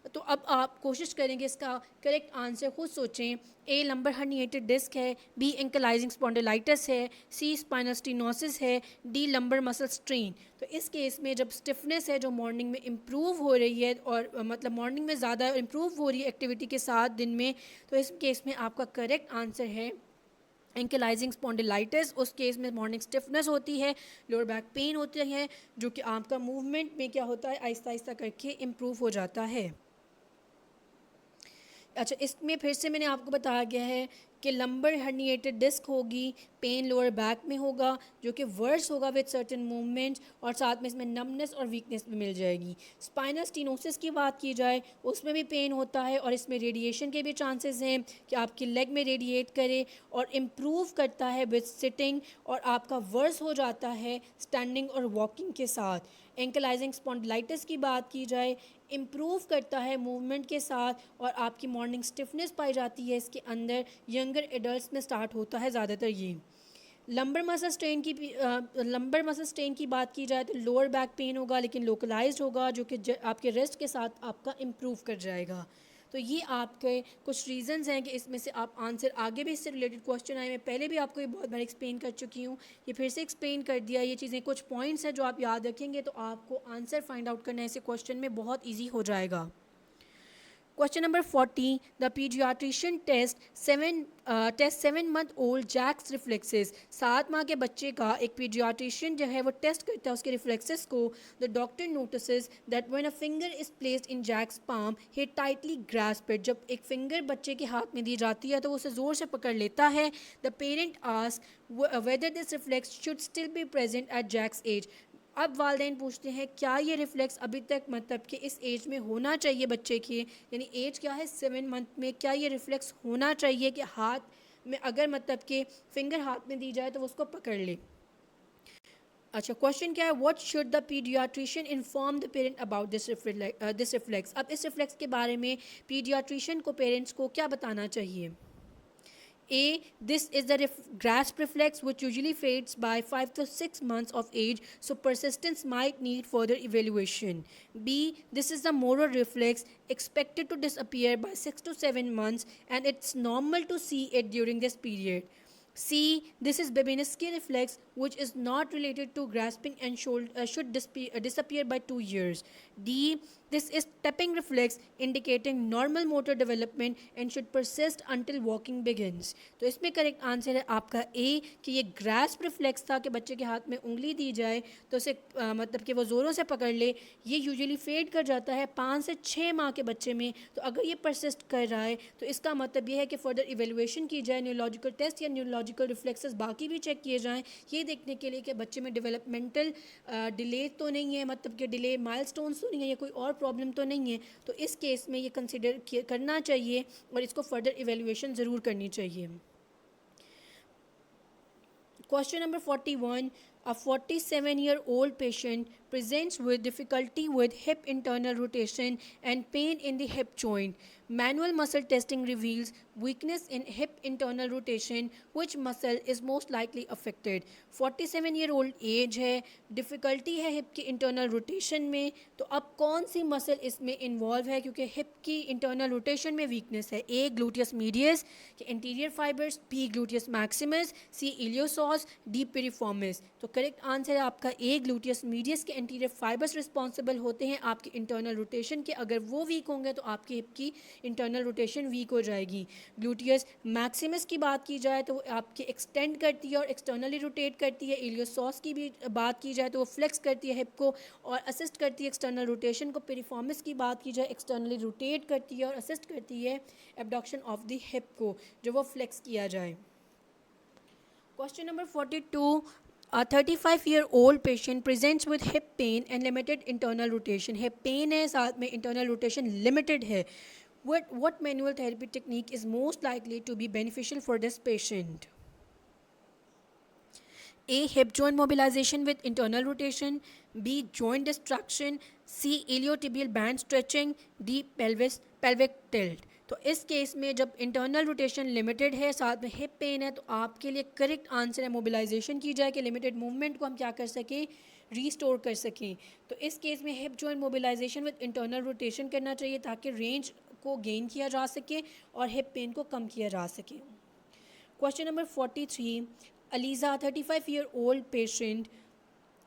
A: तो अब आप कोशिश करेंगे इसका करेक्ट आंसर खुद सोचें। ए लंबर हर्निएटेड डिस्क है, बी एंकलाइजिंग स्पॉन्डिलाइटिस है, सी स्पाइनल स्टीनोसिस है, डी लंबर मसल स्ट्रेन। तो इस केस में जब स्टिफनेस है जो मॉर्निंग में इम्प्रूव हो रही है, और मतलब मॉर्निंग में ज़्यादा इम्प्रूव हो रही है एक्टिविटी के साथ दिन में, तो इस केस में आपका करेक्ट आंसर है एंकलाइजिंग स्पॉन्डिलाइटिस। उस केस में मॉर्निंग स्टिफनेस होती है, लोअर बैक पेन होती है, जो कि आपका मूवमेंट में क्या होता है, आहिस्ता आहिस्ता करके इम्प्रूव हो जाता है। अच्छा, इसमें फिर से मैंने आपको बताया गया है कि लंबर हर्निएटेड डिस्क होगी, पेन लोअर बैक में होगा, जो कि वर्स होगा विद सर्टेन मूवमेंट्स, और साथ में इसमें नमनेस और वीकनेस भी मिल जाएगी। स्पाइनल स्टीनोसिस की बात की जाए, उसमें भी पेन होता है, और इसमें रेडिएशन के भी चांसेस हैं कि आपकी लेग में रेडिएट करे, और इम्प्रूव करता है विद सिटिंग, और आपका वर्स हो जाता है स्टैंडिंग और वॉकिंग के साथ। एंकलाइजिंग स्पॉन्डिलाइटिस की बात की जाए, इम्प्रूव करता है मूवमेंट के साथ, और आपकी मॉर्निंग स्टिफनेस पाई जाती है इसके अंदर, यंगर एडल्ट्स में स्टार्ट होता है ज़्यादातर ये। लंबर मसल स्ट्रेन की बात की जाए तो लोअर बैक पेन होगा, लेकिन लोकलाइज्ड होगा, जो कि आपके रेस्ट के साथ आपका इम्प्रूव कर जाएगा। तो ये आपके कुछ रीजंस हैं कि इसमें से आप आंसर, आगे भी इससे रिलेटेड क्वेश्चन आए, मैं पहले भी आपको ये बहुत बार एक्सप्लेन कर चुकी हूँ, ये फिर से एक्सप्लेन कर दिया। ये चीज़ें कुछ पॉइंट्स हैं जो आप याद रखेंगे तो आपको आंसर फाइंड आउट करना ऐसे क्वेश्चन में बहुत ईजी हो जाएगा। Question number 40. The pediatrician tests 7-month-old Jack's reflexes. 7 माह के बच्चे का एक pediatrician जो है वो टेस्ट करता है उसके reflexes को. The doctor notices that when a finger is placed in Jack's palm, he tightly grasps it. जब एक finger बच्चे के हाथ में दी जाती है तो वो उसे ज़ोर से पकड़ लेता है. The parent asks whether this reflex should still be present at Jack's age. अब वालदेन पूछते हैं क्या ये रिफ्लेक्स अभी तक मतलब कि इस एज में होना चाहिए बच्चे की, यानी एज क्या है 7 मंथ में, क्या ये रिफ्लेक्स होना चाहिए कि हाथ में अगर मतलब कि फिंगर हाथ में दी जाए तो वो उसको पकड़ ले। अच्छा, क्वेश्चन क्या है, what should the paediatrician inform the parent about this reflex. अब इस रिफ्लेक्स के बारे में पीडियाट्रिशियन को पेरेंट्स को क्या बताना चाहिए। A. This is the grasp reflex which usually fades by 5 to 6 months of age, so persistence might need further evaluation. B. This is the motor reflex expected to disappear by 6 to 7 months and it's normal to see it during this period. C. This is Babinski reflex which is not related to grasping and should disappear by 2 years. D. This is tapping reflex indicating normal motor development and should persist until walking begins. तो इसमें correct answer है आपका ए कि ये grasp reflex था कि बच्चे के हाथ में उंगली दी जाए तो उसे मतलब कि वो ज़ोरों से पकड़ ले। ये यूजुअली फेड कर जाता है 5 से 6 माह के बच्चे में। तो अगर ये परसिस्ट कर रहा है तो इसका मतलब ये है कि फर्दर इवेलुएशन की जाए, न्यूरोलॉजिकल टेस्ट या न्यूरोलॉजिकल रिफ्लेक्सेस बाकी भी चेक किए जाएँ, ये देखने के लिए कि बच्चे में डेवलपमेंटल डिले तो नहीं है, मतलब कि डिले माइलस्टोन्स तो नहीं है या कोई और प्रॉब्लम तो नहीं है। तो इस केस में ये कंसिडर करना चाहिए और इसको फर्दर इवेलुएशन ज़रूर करनी चाहिए। Question number 41. A 47-year-old patient presents with difficulty with hip internal rotation and pain in the hip joint. Manual muscle testing reveals weakness in hip internal rotation. Which muscle is most likely affected? 47-year-old age है, difficulty है hip की internal rotation में, तो अब कौन सी muscle इसमें involve है? क्योंकि हिप की इंटरनल रोटेशन में वीकनेस है। A gluteus medius, interior fibers, B gluteus maximus, C iliopsoas, D piriformis. तो करेक्ट आंसर है आपका ए ग्लूटियस मीडियस के इंटीरियर फाइबर्स रिस्पॉन्सिबल होते हैं आपकी इंटरनल रोटेशन के। अगर वो वीक होंगे तो आपकी हिप की इंटरनल रोटेशन वीक हो जाएगी। ग्लूटियस मैक्सिमस की बात की जाए तो वो आपकी एक्सटेंड करती है और एक्सटर्नली रोटेट करती है। इलियोसॉस की भी बात की जाए तो वो फ्लेक्स करती है हिप को और असिस्ट करती है एक्सटर्नल रोटेशन को। पिरिफॉर्मिस की बात की जाए एक्सटर्नली रोटेट करती है और असिस्ट करती है एबडक्शन ऑफ द हिप को, जो वो फ्लेक्स किया जाए। Question number 42. A 35-year-old patient presents with hip pain and limited internal rotation. Hip pain है, साथ में internal rotation limited है. What manual therapy technique is most likely to be beneficial for this patient? A. Hip joint mobilization with internal rotation. B. Joint distraction. C. Iliotibial band stretching. D. Pelvic tilt. तो इस case में जब internal rotation limited है, साथ में hip pen है, तो आपके लिए करेक्ट आंसर है मोबिलाइजेशन की जाए कि लिमिटेड मूवमेंट को हम क्या कर सकें, रीस्टोर कर सकें। तो इस केस में hip joint mobilization with internal rotation करना चाहिए ताकि रेंज को गेन किया जा सके और हिप पेन को कम किया जा सके। Question number 43. Aliza, 35-year-old patient,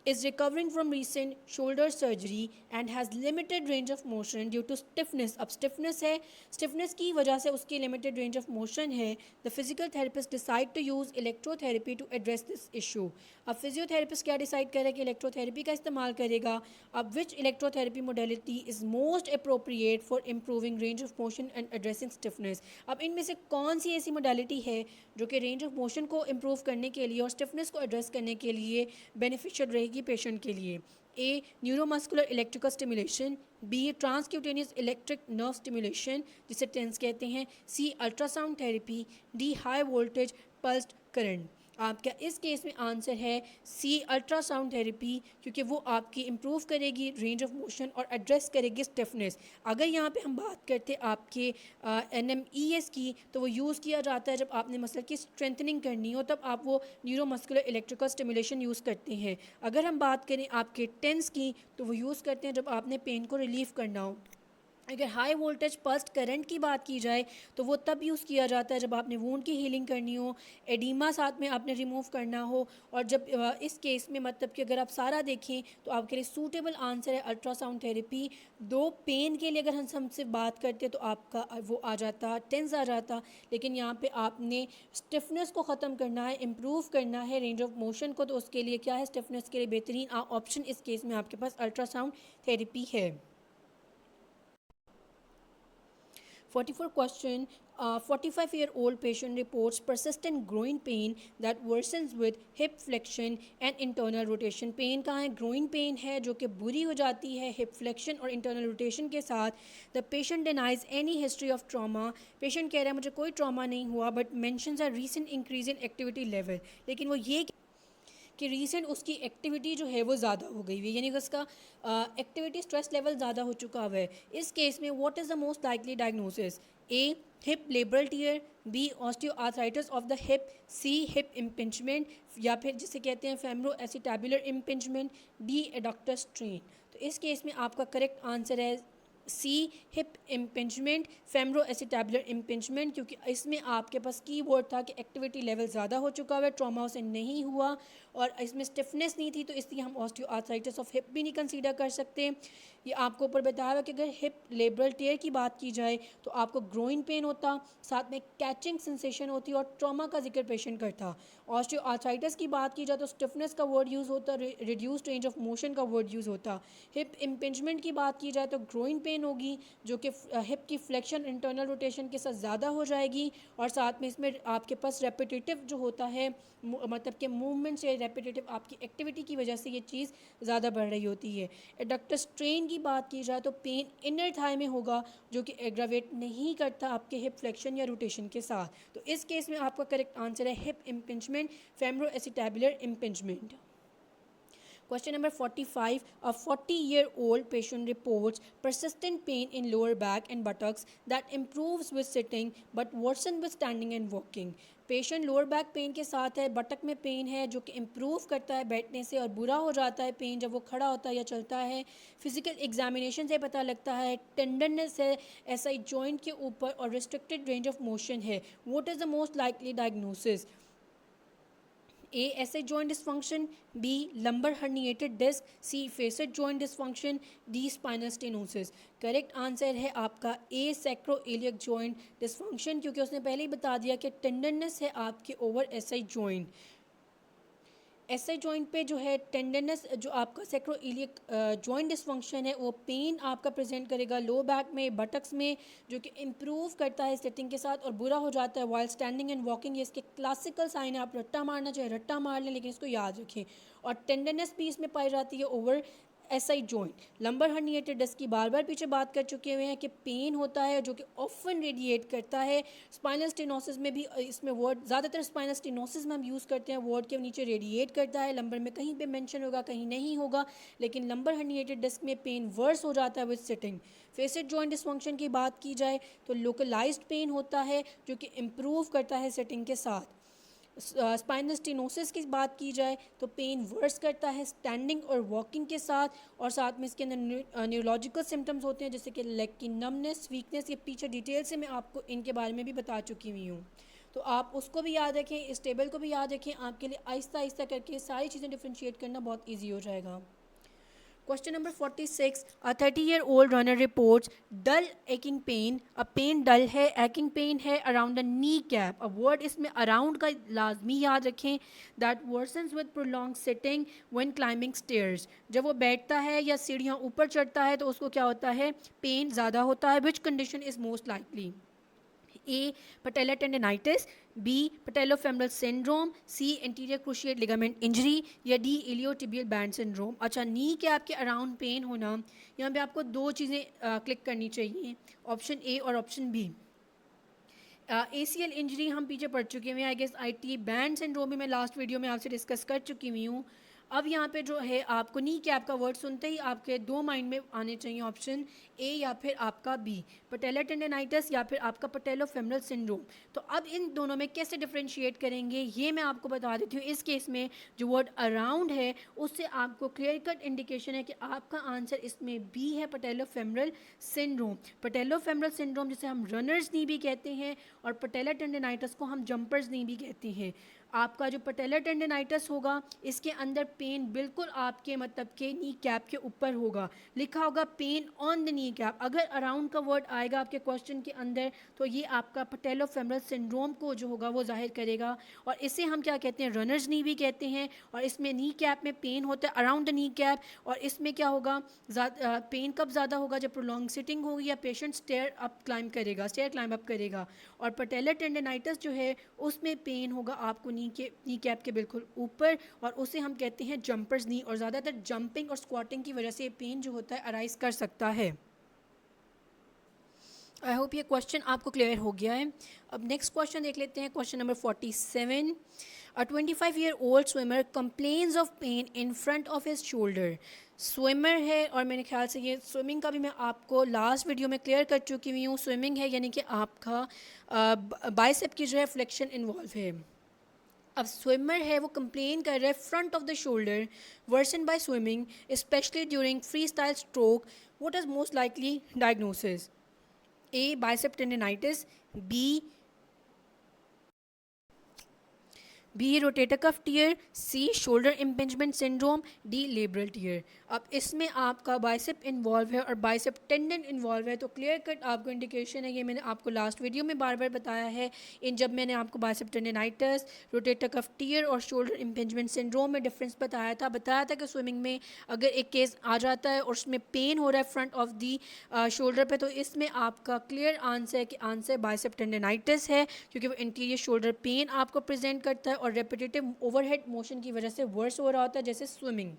A: is recovering from recent shoulder surgery and has limited range of motion due to stiffness. अब stiffness है, stiffness की वजह से उसकी limited range of motion है. The physical therapist decide to use electrotherapy to address this issue. अब physiotherapist क्या decide करे कि electrotherapy का इस्तेमाल करेगा. अब which electrotherapy modality is most appropriate for improving range of motion and addressing stiffness? अब इनमें से कौन सी ऐसी modality है जो कि range of motion को improve करने के लिए और stiffness को address करने के लिए beneficial रहेगी पेशेंट के लिए? A neuromuscular electrical stimulation, B transcutaneous electric nerve stimulation जिसे टेंस कहते हैं, C ultrasound therapy, D high voltage pulsed current. आपका इस केस में आंसर है सी अल्ट्रासाउंड थेरेपी, क्योंकि वो आपकी इम्प्रूव करेगी रेंज ऑफ मोशन और एड्रेस करेगी स्टिफनेस। अगर यहाँ पे हम बात करते आपके NMES की, तो वो यूज़ किया जाता है जब आपने मसल की स्ट्रेंथनिंग करनी हो, तब आप वो न्यूरोमस्कुलर इलेक्ट्रिकल स्टिमुलेशन यूज़ करते हैं। अगर हम बात करें आपके टेंस की, तो वो यूज़ करते हैं जब आपने पेन को रिलीव करना हो। अगर हाई वोल्टेज पल्स्ड करंट की बात की जाए तो वो तब यूज़ किया जाता है जब आपने वूंड की हीलिंग करनी हो, एडिमा साथ में आपने रिमूव करना हो, और जब इस केस में मतलब कि अगर आप सारा देखें तो आपके लिए सूटेबल आंसर है अल्ट्रासाउंड थेरेपी। दो पेन के लिए अगर हम हमसे बात करते तो आपका वो आ जाता, टेंस आ जाता, लेकिन यहाँ पे आपने स्टिफनेस को ख़त्म करना है, इम्प्रूव करना है रेंज ऑफ मोशन को, तो उसके लिए क्या है, स्टिफनेस के लिए बेहतरीन ऑप्शन इस केस में आपके पास अल्ट्रासाउंड थेरेपी है। 44 question. 45-year-old patient reports persistent groin pain that worsens with hip flexion and internal rotation. Pain कहाँ है, ग्रोइन पेन है जो कि बुरी हो जाती है हिप फ्लेक्शन और इंटरनल रोटेशन के साथ। The patient denies any history of trauma. Patient कह रहा है मुझे कोई ट्रामा नहीं हुआ, but mentions a recent increase in activity level. लेकिन वो ये कि रीसेंट उसकी एक्टिविटी जो है वो ज़्यादा हो गई हुई है, यानी कि उसका एक्टिविटी स्ट्रेस लेवल ज़्यादा हो चुका हुआ है। इस केस में what is the most likely diagnosis? A hip labral tear, B osteoarthritis of the hip, C hip impingement या फिर जिसे कहते हैं femoro acetabular impingement, D adductor strain. तो इस केस में आपका करेक्ट आंसर है C hip impingement, femoro acetabular impingement, क्योंकि इसमें आपके पास कीवर्ड था कि एक्टिविटी लेवल ज़्यादा हो चुका हुआ है, ट्रॉमा उसे नहीं हुआ और इसमें स्टिफनेस नहीं थी, तो इसलिए हम ऑस्टियोआर्थराइटिस ऑफ हिप भी नहीं कंसीडर कर सकते। ये आपको ऊपर बताया हुआ कि अगर हिप लेबरल टेयर की बात की जाए तो आपको ग्रोइन पेन होता, साथ में कैचिंग सेंसेशन होती और ट्रॉमा का जिक्र पेशेंट करता। ऑस्टियोआर्थराइटिस की बात की जाए तो स्टिफनेस का वर्ड यूज़ होता, रिड्यूस्ड रेंज ऑफ मोशन का वर्ड यूज़ होता। हिप इम्पिंजमेंट की बात की जाए तो ग्रोइन पेन होगी जो कि हिप की फ्लेक्शन इंटरनल रोटेशन के साथ ज़्यादा हो जाएगी और साथ में इसमें आपके पास रेपिटेटिव जो होता है मतलब कि मूवमेंट से रेपिटेटिव आपकी एक्टिविटी की वजह से ये चीज़ ज़्यादा बढ़ रही होती है। एडक्टर स्ट्रेन की बात की जाए तो पेन इनर थाई में होगा जो कि एग्रावेट नहीं करता आपके हिप फ्लेक्शन या रोटेशन के साथ। तो इस केस में आपका करेक्ट आंसर है hip impingement, femoro acetabular impingement. Question number 45. A 40-year-old patient reports persistent pain in lower back and buttocks that improves with sitting but worsens with standing and walking. Patient lower back pain के साथ है, बटक में pen है जो कि improve करता है बैठने से और बुरा हो जाता है पेन जब वो खड़ा होता है या चलता है। फिजिकल एग्जामिनेशन से पता लगता है टेंडरनेस है एसआई जॉइंट के ऊपर और रिस्ट्रिक्टेड रेंज ऑफ मोशन है। What is the most likely diagnosis? A. SA joint dysfunction, B. lumbar herniated disc, C. facet joint dysfunction, D. spinal stenosis. Correct answer है आपका A. sacroiliac joint dysfunction, क्योंकि उसने पहले ही बता दिया कि tenderness है आपके over SI joint। SI joint पे जो है टेंडरनेस जो आपका सैक्रोइलियक जॉइंट डिस्फंक्शन है वो पेन आपका प्रेजेंट करेगा लो बैक में, बटक्स में, जो कि इम्प्रूव करता है सिटिंग के साथ और बुरा हो जाता है वाइल स्टैंडिंग एंड वॉकिंग। ये इसके क्लासिकल साइन है, आप रट्टा मारना चाहे रट्टा मार लें लेकिन इसको याद रखें। और टेंडरनेस भी इसमें पाई जाती है over SI joint. Lumbar herniated disc की बार बार पीछे बात कर चुके हुए हैं कि पेन होता है जो कि ऑफन रेडिएट करता है। स्पाइनल स्टेनोसिस में भी इसमें वर्ड ज़्यादातर स्पाइनल स्टेनोसिस में हम यूज़ करते हैं, वर्ड के नीचे रेडिएट करता है, लंबर में कहीं पे मेंशन होगा कहीं नहीं होगा, लेकिन लंबर हर्निएटेड डिस्क में पेन वर्स हो जाता है with sitting. Facet joint dysfunction की बात की जाए तो लोकलाइज्ड पेन होता है जो कि इम्प्रूव करता है सिटिंग के साथ। स्पाइनल स्टेनोसिस की बात की जाए तो पेन वर्स करता है स्टैंडिंग और वॉकिंग के साथ और साथ में इसके अंदर न्यूरोलॉजिकल सिम्टम्स होते हैं जैसे कि लेग की नमनेस, वीकनेस। ये पीछे डिटेल से मैं आपको इनके बारे में भी बता चुकी हुई हूँ, तो आप उसको भी याद रखें, इस टेबल को भी याद रखें, आपके लिए आहिस्ता आहिस्ता करके सारी चीज़ें डिफ्रेंशिएट करना बहुत ईजी हो जाएगा। Question number 46. A 30-year-old runner reports dull aching pain. A pain dull है, aching pain है around the kneecap. A word इसमें around का लाजमी याद रखें. That worsens with prolonged sitting when climbing stairs. जब वो बैठता है या सीढ़ियाँ ऊपर चढ़ता है तो उसको क्या होता है, पेन ज़्यादा होता है. Which condition is most likely? A. Patellar tendinitis, B. Patellofemoral syndrome, C. Anterior cruciate ligament injury या D. iliotibial band syndrome। अच्छा, नी के आपके अराउंड पेन होना, यहाँ पे आपको दो चीज़ें क्लिक करनी चाहिए, ऑप्शन ए और ऑप्शन बी। ACL इंजरी हम पीछे पढ़ चुके हैं, I guess IT band syndrome भी मैं लास्ट वीडियो में आपसे डिस्कस कर चुकी हुई हूँ। अब यहाँ पे जो है आपको नी कैप का वर्ड सुनते ही आपके दो माइंड में आने चाहिए, ऑप्शन ए या फिर आपका बी, पटेलर टेंडनाइटिस या फिर आपका पटेलोफेमरल सिंड्रोम। तो अब इन दोनों में कैसे डिफ्रेंशिएट करेंगे ये मैं आपको बता देती हूँ। इस केस में जो वर्ड अराउंड है उससे आपको क्लियर कट इंडिकेशन है कि आपका आंसर इसमें बी है, पटेलोफेमरल सिंड्रोम। पटेलोफेमरल सिंड्रोम जिसे हम रनर्स नी भी कहते हैं और पटेलर टेंडनाइटिस को हम जंपर्स नी भी कहते हैं। आपका जो पटेलर टेंडनाइटिस होगा इसके अंदर पेन बिल्कुल आपके मतलब के नी कैप के ऊपर होगा, लिखा होगा pain on the knee cap. अगर अराउंड का वर्ड आएगा आपके क्वेश्चन के अंदर तो ये आपका पटेलोफेमरल सिंड्रोम को जो होगा वो जाहिर करेगा और इसे हम क्या कहते हैं, रनर्स नी भी कहते हैं। और इसमें नी कैप में पेन होता है अराउंड द नी कैप और इसमें क्या होगा, पेन कब ज़्यादा होगा, जब प्रोलॉन्ग सिटिंग होगी या पेशेंट स्टेयर क्लाइंब अप करेगा। और पटेलर टेंडनाइटिस जो है उसमें पेन होगा आपको नी कैप के बिल्कुल ऊपर और उसे हम कहते हैं जंपर्स नी, और ज़्यादातर जंपिंग और स्क्वाटिंग की वजह से पेन जो होता है अराइज कर सकता है। आई होप ये क्वेश्चन आपको क्लियर हो गया है। अब नेक्स्ट क्वेश्चन देख लेते हैं, question number 47। A 25-year-old swimmer complains of pain in front of his shoulder. Swimmer है और मेरे ख्याल से ये स्विमिंग का भी मैं आपको लास्ट वीडियो में क्लियर कर चुकी हुई हूँ। स्विमिंग है यानी कि आपका बाइसेप की जो है फ्लेक्शन इन्वॉल्व है। अब स्विमर है वो कंप्लेन कर रहा है front of the shoulder worsen by swimming specially during freestyle stroke. What is most likely diagnosis? A bicep tendinitis, B rotator cuff tear, C shoulder impingement syndrome, D labral tear. अब इसमें आपका bicep involve है और bicep tendon involve है, तो clear cut आपको indication है. ये मैंने आपको लास्ट वीडियो में बार बार बताया है. इन जब मैंने आपको bicep tendinitis, rotator cuff tier और शोल्डर इम्पिंजमेंट सिंड्रोम में डिफरेंस बताया था कि स्विमिंग में अगर एक केस आ जाता है और उसमें पेन हो रहा है फ्रंट ऑफ दी शोल्डर पे, तो इसमें आपका क्लियर आंसर है कि आंसर बाइसेप टेंडिनाइटिस है, क्योंकि वो इंटीरियर शोल्डर पेन आपको प्रेजेंट करता है और रेपिटेटिव ओवरहेड मोशन की वजह से वर्स हो रहा होता है, जैसे स्विमिंग.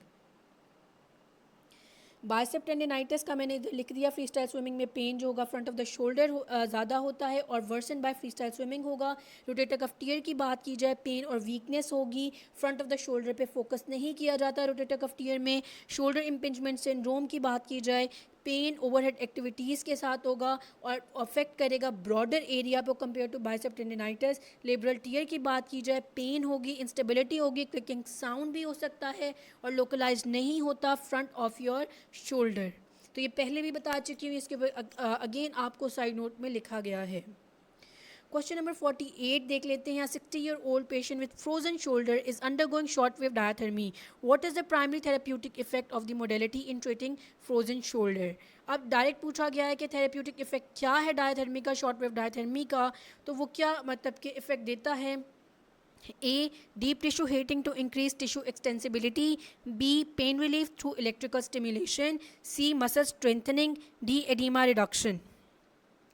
A: बाइसेप टेंडिनाइटिस का मैंने इधर लिख दिया. फ्री स्टाइल स्विमिंग में पेन जो होगा फ्रंट ऑफ द शोल्डर ज़्यादा होता है और worsen by freestyle swimming होगा. रोटेटर कफ टीयर की बात की जाए, पेन और वीकनेस होगी. फ्रंट ऑफ द शोल्डर पे फोकस नहीं किया जाता रोटेटर कफ टीयर में. शोल्डर इम्पिंजमेंट सिंड्रोम की बात की जाए, पेन ओवरहेड एक्टिविटीज़ के साथ होगा और अफेक्ट करेगा ब्रॉडर एरिया पे compare to bicep tendinitis. Labral tear की बात की जाए, पेन होगी, इंस्टेबिलिटी होगी, क्लिकिंग साउंड भी हो सकता है और लोकलाइज नहीं होता फ्रंट ऑफ योर शोल्डर. तो ये पहले भी बता चुकी हूँ, इसके अगेन आपको साइड नोट में लिखा गया है. क्वेश्चन नंबर 48 देख लेते हैं. 60-year-old patient with frozen shoulder is undergoing shortwave diathermy. What is the primary therapeutic effect of the modality in treating frozen shoulder? अब डायरेक्ट पूछा गया है कि थेरेप्यूटिक इफेक्ट क्या है डायथर्मी का, शॉर्टवेव डायथर्मी का. तो वो क्या मतलब कि इफेक्ट देता है? A. Deep tissue heating to increase tissue extensibility. B. Pain relief through electrical stimulation. C. Muscle strengthening. D. Edema reduction.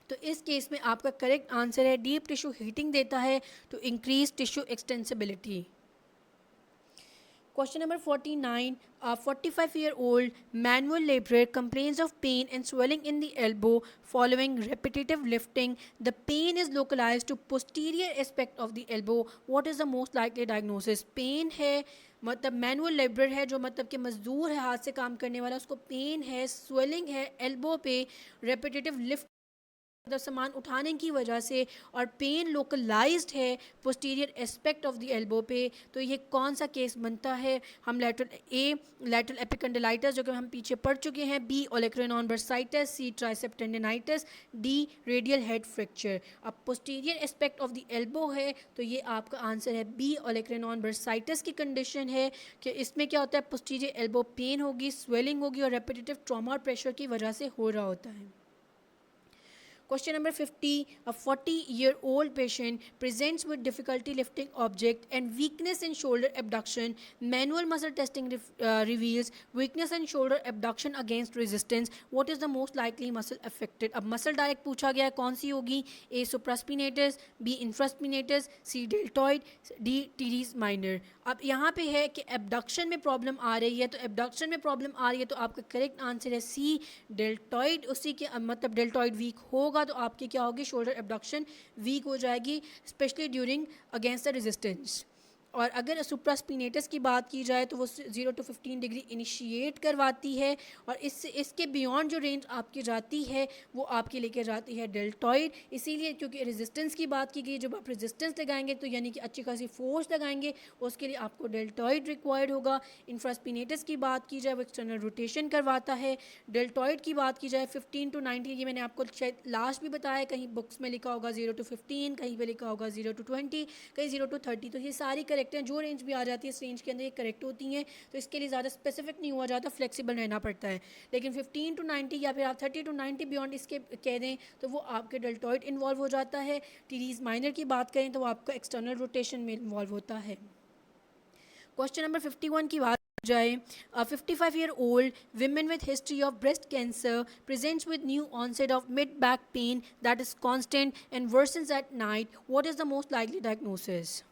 A: तो इस केस में आपका करेक्ट आंसर है डीप टिश्यू हीटिंग देता है to increase tissue extensibility. Question number 49. A 45-year-old manual laborer complains of pain and swelling in the elbow following repetitive lifting. The pain is localized to posterior aspect of the elbow. What is the most likely diagnosis? Pain है, मतलब manual labour है जो मतलब कि मजदूर है, हाथ से काम करने वाला, उसको पेन है, स्वेलिंग है एल्बो पे रेपिटेटिव लिफ्ट सामान उठाने की वजह से, और पेन लोकलाइज्ड है posterior aspect of the elbow पे. तो ये कौन सा केस बनता है? हम लैटरल एपिकंडलाइटिस जो कि हम पीछे पढ़ चुके हैं, B olecranon bursitis, C tricep tendinitis, D radial head fracture. अब posterior aspect of the elbow है तो ये आपका आंसर है बी ओलेक्रेनॉन बर्साइटिस की कंडीशन है कि इसमें क्या होता है, पोस्टीरियर एल्बो पेन होगी, स्वेलिंग होगी और रेपिटेटिव ट्रॉमा और प्रेशर की वजह से हो रहा होता है. Question number 50. A 40-year-old patient presents with difficulty lifting object and weakness in shoulder abduction. Manual muscle testing reveals weakness in shoulder abduction against resistance. What is the most likely muscle affected? अब muscle direct पूछा गया है, कौन सी होगी? A. supraspinatus, B. infraspinatus, C. deltoid, D. teres minor. अब यहाँ पे है कि एबडक्शन में प्रॉब्लम आ रही है, तो एबडक्शन में प्रॉब्लम आ रही है तो आपका करेक्ट आंसर है सी डेल्टॉइड. उसी के मतलब डेल्टॉइड वीक होगा तो आपकी क्या होगी, शोल्डर एबडक्शन वीक हो जाएगी, specially during against the resistance. और अगर सुप्रास्पिनेटस की बात की जाए तो वो 0 to 15 डिग्री इनिशिएट करवाती है और इसके बियॉन्ड जो रेंज आपकी जाती है वो आपके लेके जाती है डेल्टॉइड. इसीलिए क्योंकि रेजिस्टेंस की बात की गई, जब आप रेजिस्टेंस लगाएंगे तो यानी कि अच्छी खासी फोर्स लगाएंगे, उसके लिए आपको डेल्टॉइड रिक्वायर्ड होगा. इंफ्रास्पिनेटस की बात की जाए वो एक्सटर्नल रोटेशन करवाता है. डेल्टॉइड की बात की जाए 15 to 19, ये मैंने आपको शायद लास्ट भी बताया, कहीं बुक्स में लिखा होगा 0 to 15, कहीं पे लिखा होगा 0 to 20, कहीं 0 to 30. तो ये सारी करेक्ट हैं, जो रेंज भी आ जाती है इस रेंज के अंदर ये करेक्ट होती हैं. तो इसके लिए ज़्यादा स्पेसिफिक नहीं हुआ जाता, फ्लेक्सिबल रहना पड़ता है. लेकिन 15 to 90 या फिर आप 30 to 90 बियॉन्ड इसके कह दें तो वो आपके डेल्टॉइड इन्वॉल्व हो जाता है. टीरीज माइनर की बात करें तो वो आपका एक्सटर्नल रोटेशन में इन्वॉल्व होता है. क्वेश्चन नंबर 51 की बात जाए. A 55-year-old woman with history of breast cancer presents with new onset of mid back pain that is constant and worsens at night. What is the most likely diagnosis?